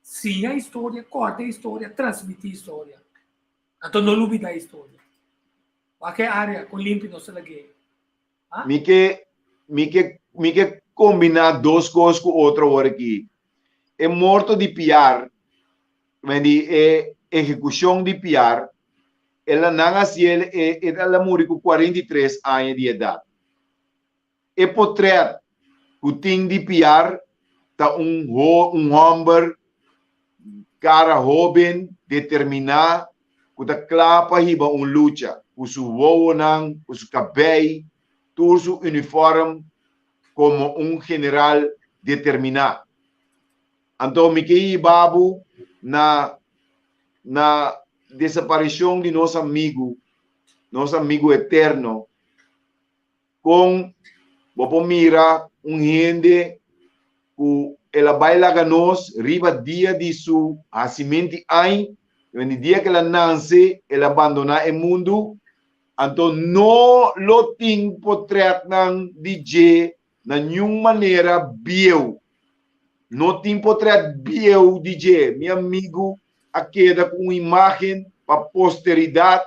Sim, a história, corta a história, transmite a história. Então não duvida a história. Qualquer área com limpo não se lague. Me que combinar duas coisas com outra hora aqui. É morto de piar, é execução de piar. Ela não nasceu, ela morreu com 43 anos de idade. É portrait que tem de piar, tá um homem, cara jovem, determinado, que tá clapa hiba luta, com seu voo com seu cabelo, todo seu uniforme, como general determinado. Então, me que babu na desaparição de nosso amigo eterno, com vou mira gente que ela baila ganos riba dia de su nascimento aí, no dia que ela nasce, ela abandona o mundo, então não lo tem portrait ng DJ na nenhuma maneira bio. Não tem portrait bio DJ, meu amigo, a queda com imagem para posteridade,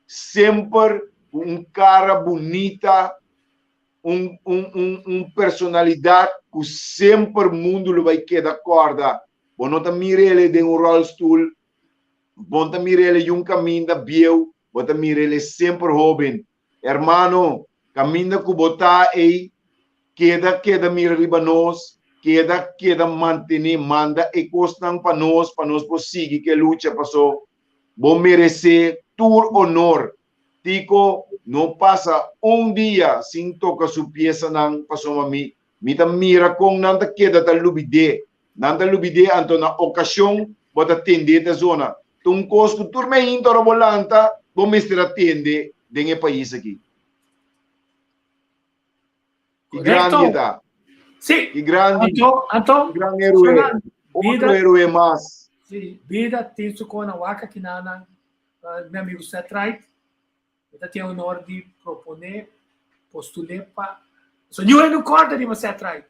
sempre com cara bonita, personalidade que sempre o mundo vai quedar corda. Bom, não tá mire ele de rollstool, bom tá mire ele de caminho da bio, bom tá mire ele sempre jovem. Hermano, caminho que botar aí, queda mire riba nós, queda manter, manda e costam para nós conseguir que luta passou. Bom merecer tur honor. Tico, não passa dia sem tocar sua peça não passou a mim. Mita mira com nanta queda da lubide. Nanta lubide anto na ocasião bota atender da zona. Tung costo turma indo a volanta, bom mestre atende dentro do país aqui. Que grande tá. Sim. Que grande. Então, grande herói. Outro herói mais. Sim, vida tem su kona waka kinana meu amigo Seth Wright, eu tenho o honor de proponer, postular para... So, eu não corda de Seth Wright.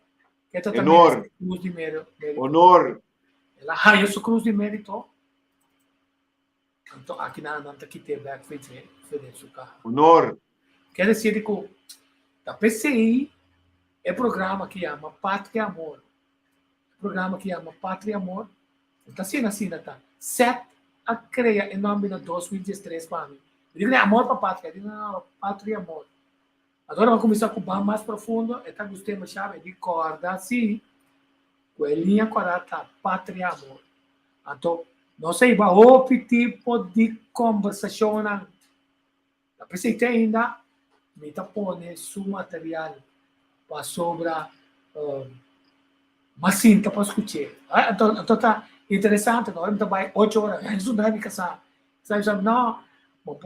Que é também Honor. cruz de mérito. Honor. Ela raia sua cruz de mérito. Então, aqui na não aqui tem back fez o carro. Honor. Quer dizer que da PCI é programa que chama Pátria Amor. Programa que chama Pátria Amor. Está assim, tá? Sete a criar em nome de 2013 para mim. Digo, amor para a pátria. Digo, não, pátria e amor. Agora vamos começar com o bem mais profundo. Está gostando, chave de corda, assim. Com a linha correta, pátria e amor. Então, não sei, vai outro tipo de conversação. A PCI ainda me põe seu material para sobre uma cinta para escutar. Então, tá interessante, não? Então, vai 8 horas. Isso não é casar. Sabe, não,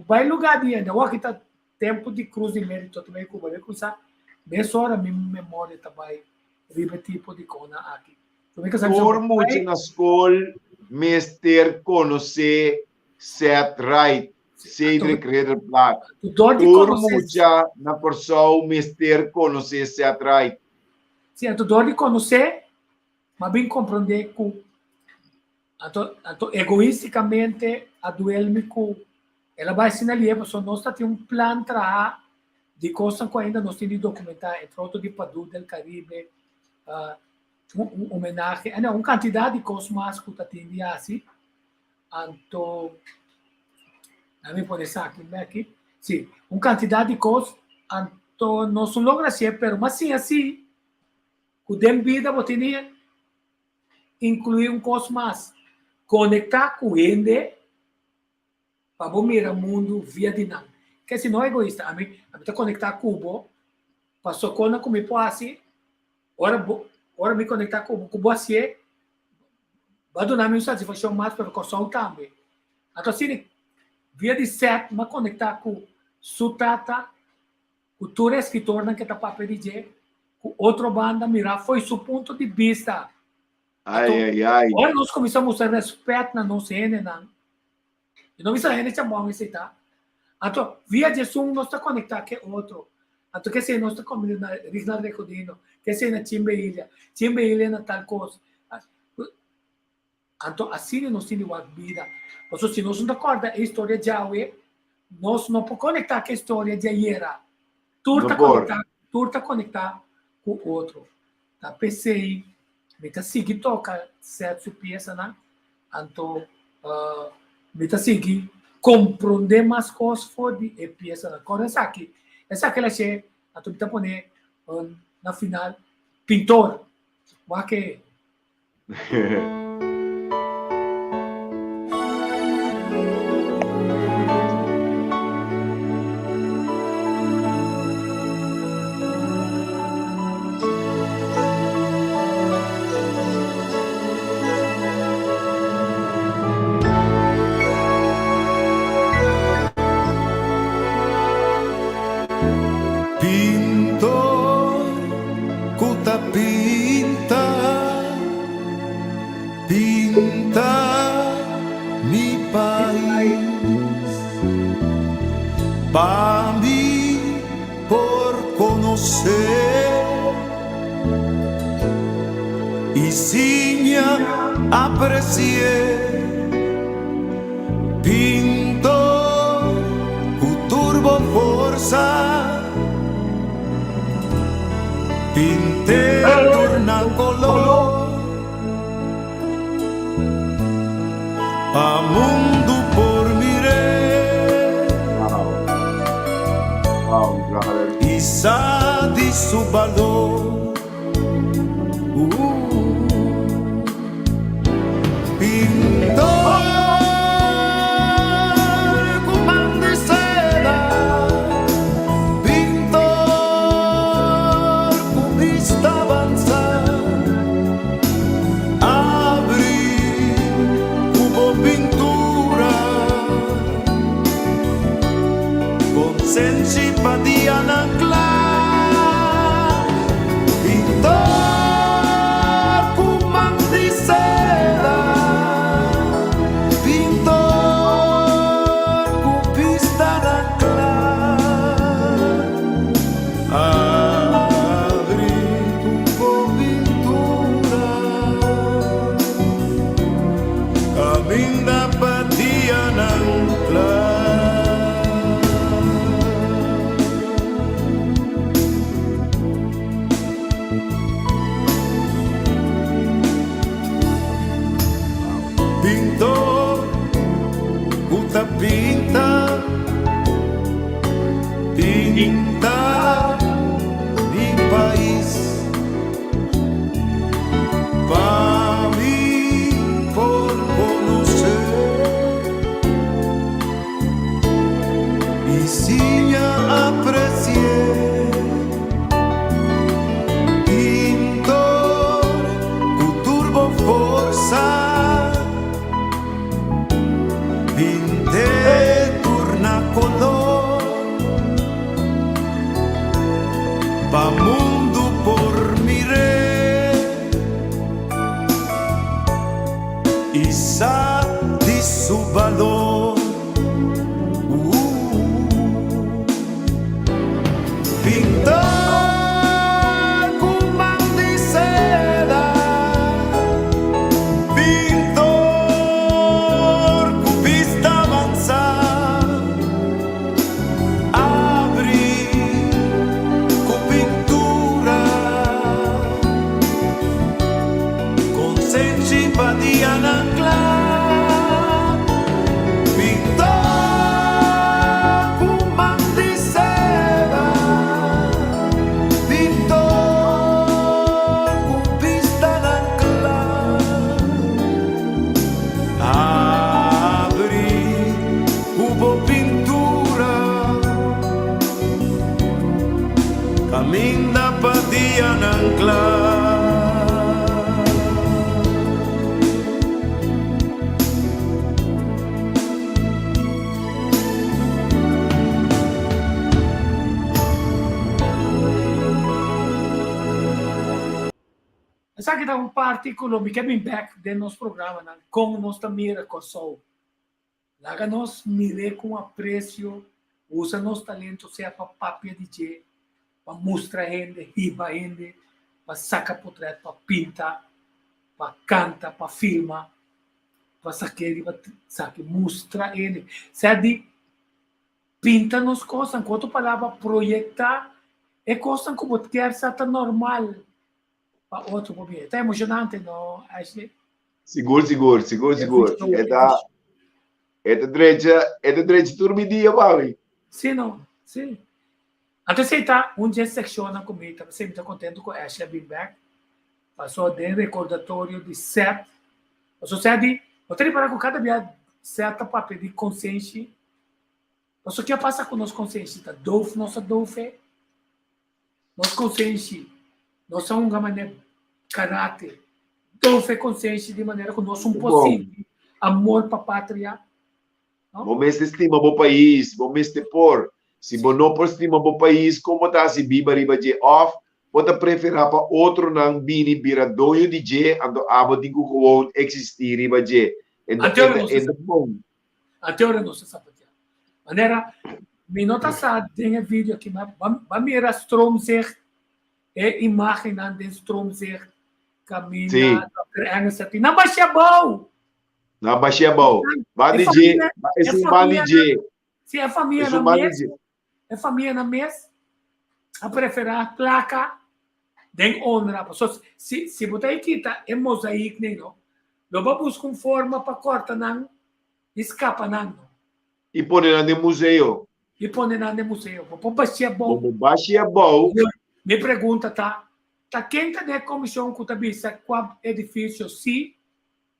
vai lugar de ainda. Aqui está tempo de cruz de mérito também. Como vai começar, nessa hora, minha memória também, ribe tipo de coisa aqui. Por muito na escola, mestre conhecer Seth Wright, Cedric Ridderplaat. Por muito na pessoa, mestre conhecer Seth Wright. Sim, a dor de conhecer, mas bem compreender que então, egoisticamente, a duelme com ela vai sinalizar, porque nós temos plano de coisas que ainda nós temos de documentar, entre outros de Padu del Caribe, homenagem, uma quantidade de coisas mais que está tendo assim. Então, também pode ser aqui, sim, uma quantidade de coisas, então, nós não logramos ser, mas assim, com a vida, você tem incluir um coisa mais. Conectar com ele para mirar o mundo via dinâmica. Porque se não é egoísta, a mim está conectar com o Cubo, para socorrer como eu posso, ora me conectar com o você, vai dar uma satisfação mais para o coração também. Então, assim, via de certo, mas conectar com Sutata, com o escritor que está para pedir, com outra banda, mirar, foi seu ponto de vista. Ai. Agora nós começamos a respeito na nossa N, e não isso é bom, isso tá. Então, via de som, nós está conectado com outro. Então, que se nós está combinando na Rinaldo Recodino, que se na Timbeilha na tal coisa. Então, assim nós temos uma vida. Porque se nós não acorda a história de Yahweh, nós não podemos conectar com a história de Ayera. Tudo está conectado com o outro. Tá, PCI. Mita sigi toca certo peça, né? Então, mita sigi compreender mais coisas for de peça, né? Quando essa aqui ela che, então mita pone na final pintor, vai que para mí por conocer y sin apreciar pinto con turbo forza pinte torna color a mundo por mirar y sa di su valor pintor con pan de seda pintor con vista avanzada abrí hubo pintura con sensipatia anclar pintor con man di seda pintor, puta pinta, pinta mi país. Pa' mí por conocer y si ya aprecié pintor cu turbo forza pinte turna color pa' mundo por miré y sa di su valor. Pintor con man di seda, pintor con vista avanzada, abri con pintura, con sensibilidad ancla. Pintor con man di seda, pintor con vista ancla, abri hubo pintura, camina pa dia ancla. Sa kita un artículo mi coming back de nos programa na com nos mira Kosovo. Laga nos mire com aprecio, usa nos talento seja para papia DJ, para mostrar gente, riba gente, para sacar portrait, para pintar, para cantar, para filmar, para saque mostrar ele. Sabe, pinta nos coisas, enquanto palavra projetar, é coisa como quer ser normal. Para outro momento. Está emocionante, não, Ashley? Seguro. Direito dormidia, Bali. Sim, não. Sim. Até você está, dia secciona comigo, você está contente com a Ashley being back. Passou de recordatório de 7. Passou 7. Eu tenho para com cada dia certa para pedir consciência. Passou o que passa com nossa consciência? Nossa dofe. Nossa consciência. Nós somos uma maneira caráter, doce consciência de maneira que nós somos possível, amor para a pátria. Vamos estima o país, vamos por. Se você não estima o país, como está se biba riba de off, pode preferir para outro não bini bira doio de je, ando abo dingo gewoon existir riba je. Até hora não se sabe. Maneira, me nota sa tem vídeo aqui, mas mira stromzeg é imagem de stromzeg camina, não baixa bom. Não baixa bom. Bandije, é um bandije. Se é família na mesa, é família na mesa, a preferir placa, den honra. Se você quita é mosaico, não. Logo busca uma forma para cortar não, escapa não. E põe na no museu. E põe na no museu. Para baixar bom. Baixa bom. Me pergunta tá quem está na comissão que está vista qual edifício se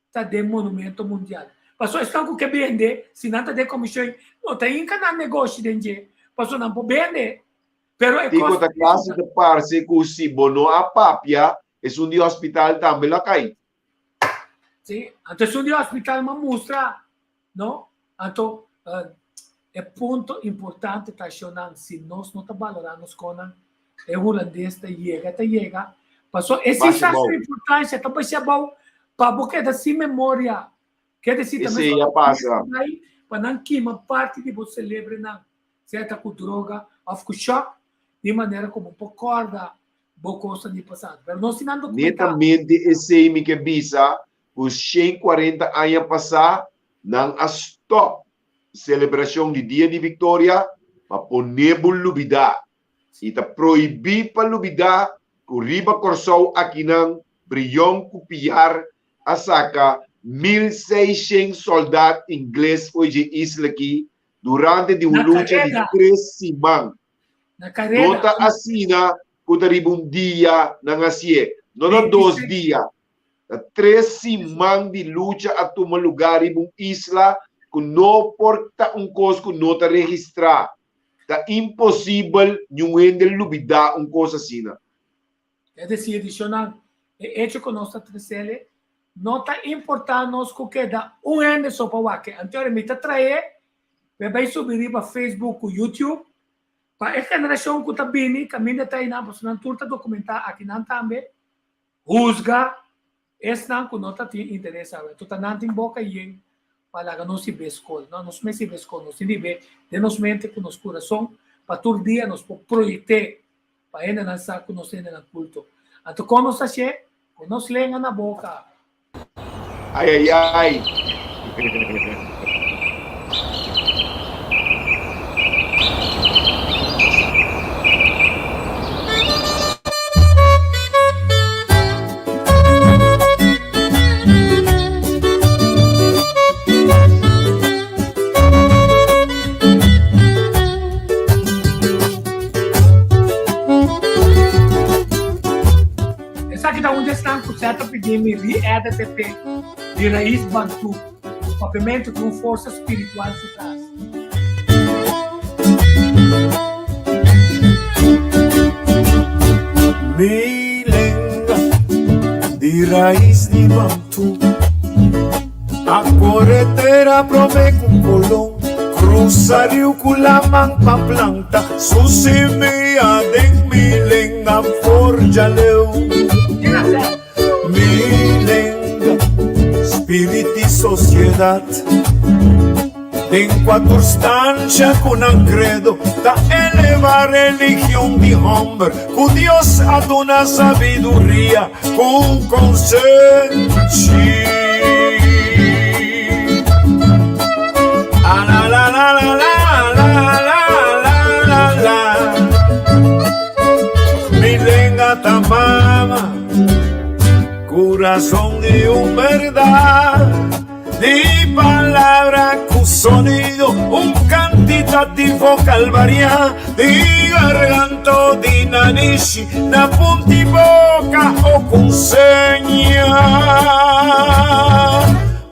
está de monumento mundial. Passou estão com que vender, se não está de comissão, não tem encanar negócio dentro. Passou não pode vender. Pero é coisa da classe de parce que se bono a papia, é um de hospital também lá cai. Sim, então um de hospital me mostra, não? Então é ponto importante tá achando se nós não tá valorando com é holandês tá chega. Passou esse é importância tá baixar bom para porque da si memória. Quer dizer também para não que uma parte de você lembra na certa com droga, of choque de maneira como concorda boa coisa de passado. Mas nós não documentamos. Netamente esse me que bisa os 140 anos passar não a stop celebração de dia de vitória para poner lubida e tá proibir para lubida que riba corsou aqui não brilhão copiar a saca 1.600 soldados ingleses foi de isla aqui durante de uma Na luta carrera. de 3 semanas. Na carreira. Nota assina que um dia na Asie, não 2 dias. 3 semanas de luta a tomar lugar em uma isla que não porta coisa que não está registrado. Está impossível ninguém de duvidar coisa assim. É decir, adicional, é hecho que nós trazemos, não está importando nós que dá ano só para que anteriormente trazer, vai subir para Facebook, YouTube, para a geração que está vindo, caminho está aí na pessoa turta documentar aqui não também, juzga, esse não que não está interessado, tu está não tem boca aí, para que não se vê escola, não se vê escola, não se vê de nos mente com nos coração, para todo dia nos projetar para ainda não sabe que nós temos no culto. Então, quando nós achamos, quando nós lemos na boca. Ai, ai, ai. Onde estão com certo pedido de EDTP, de raiz bantu, o papamento com força espiritual por trás. Milenga de raiz de bantu, a corretera prove com colão, cruzaria com la manpa planta, su semeia de milenga forja leu. Milenga, spirito e sociedade, em quatro stanze con un credo, da elevar religião de homem, con Dios ad una sabiduria, con consensi. Ah, la la la la la la la la la. Milenga tamama, corazón de un verdad, de palabra con sonido, un cantitativo calvaria, de garganto di nanishi, na punti boca o con seña.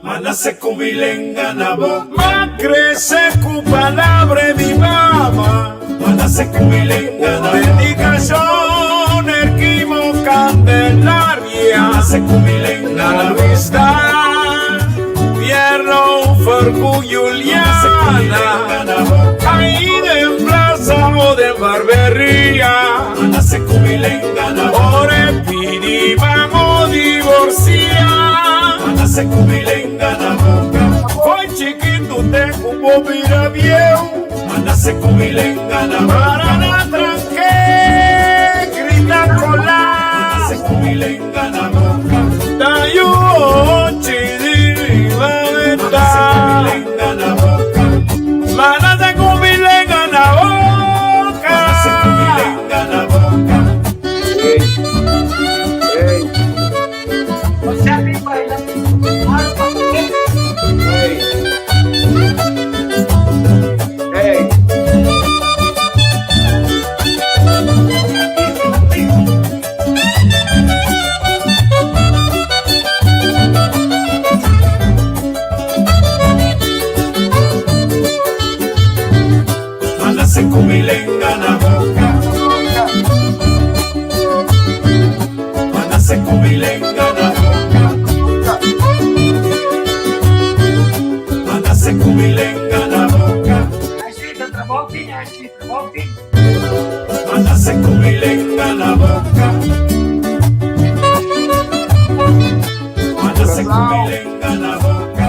Ma nace con milenga na boca, ma crece con palabra vivama, ma nace con milenga na dedicación, erquimo candelaria, nace con milenga na vista. Pierro, Farco, Juliana, ahí de plaza o de barbería, nace con milenga na ore pidi vamos divorciar, nace con milenga na boca, foi chiquito te cubo mira viejo, nace con milenga na para na tranque, grita colar, nace con milenga na boca, da yo chidi. Milenga na boca, manase con milenga na boca, manase con milenga na boca. Hey, Você abre para ele. hey. Manase con milenga na boca, manase con milenga na boca, manase con milenga na boca, Agita, travoltinha, agita, travoltinha. manase con milenga na boca, manase con milenga na boca,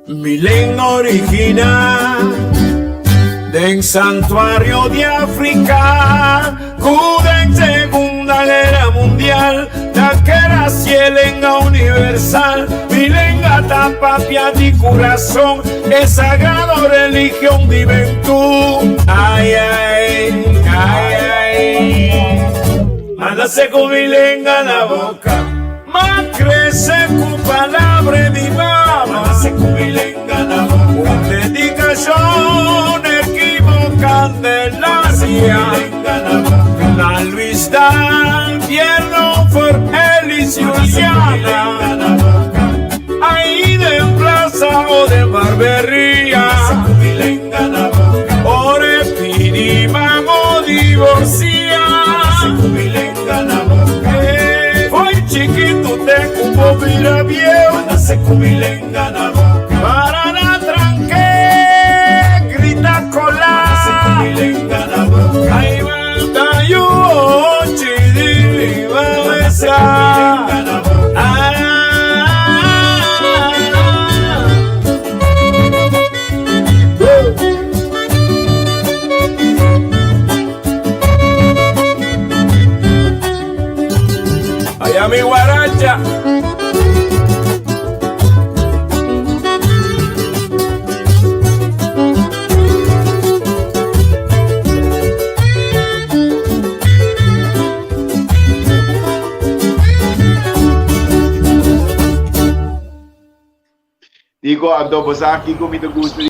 milenga original. En santuario de África, cuda en Segunda Guerra Mundial, daquela cielenga universal, milenga tapapia de corazón, es sagrado religión de juventud. Ay, ay, ay, ay, mándase con milenga na boca, ella crece con palabras de mamá, con dedicación equivocada de la la Luisa Invierno por Elis Juliana, ahí de plaza o de barbería, ore pedimos divorcia. Hoy chiquito te cubo mira viejo, para la tranque grita cola, ahí va yo chidi va besa. Allá mi guaracha. Digo, adobo sa aqui com muito gosto.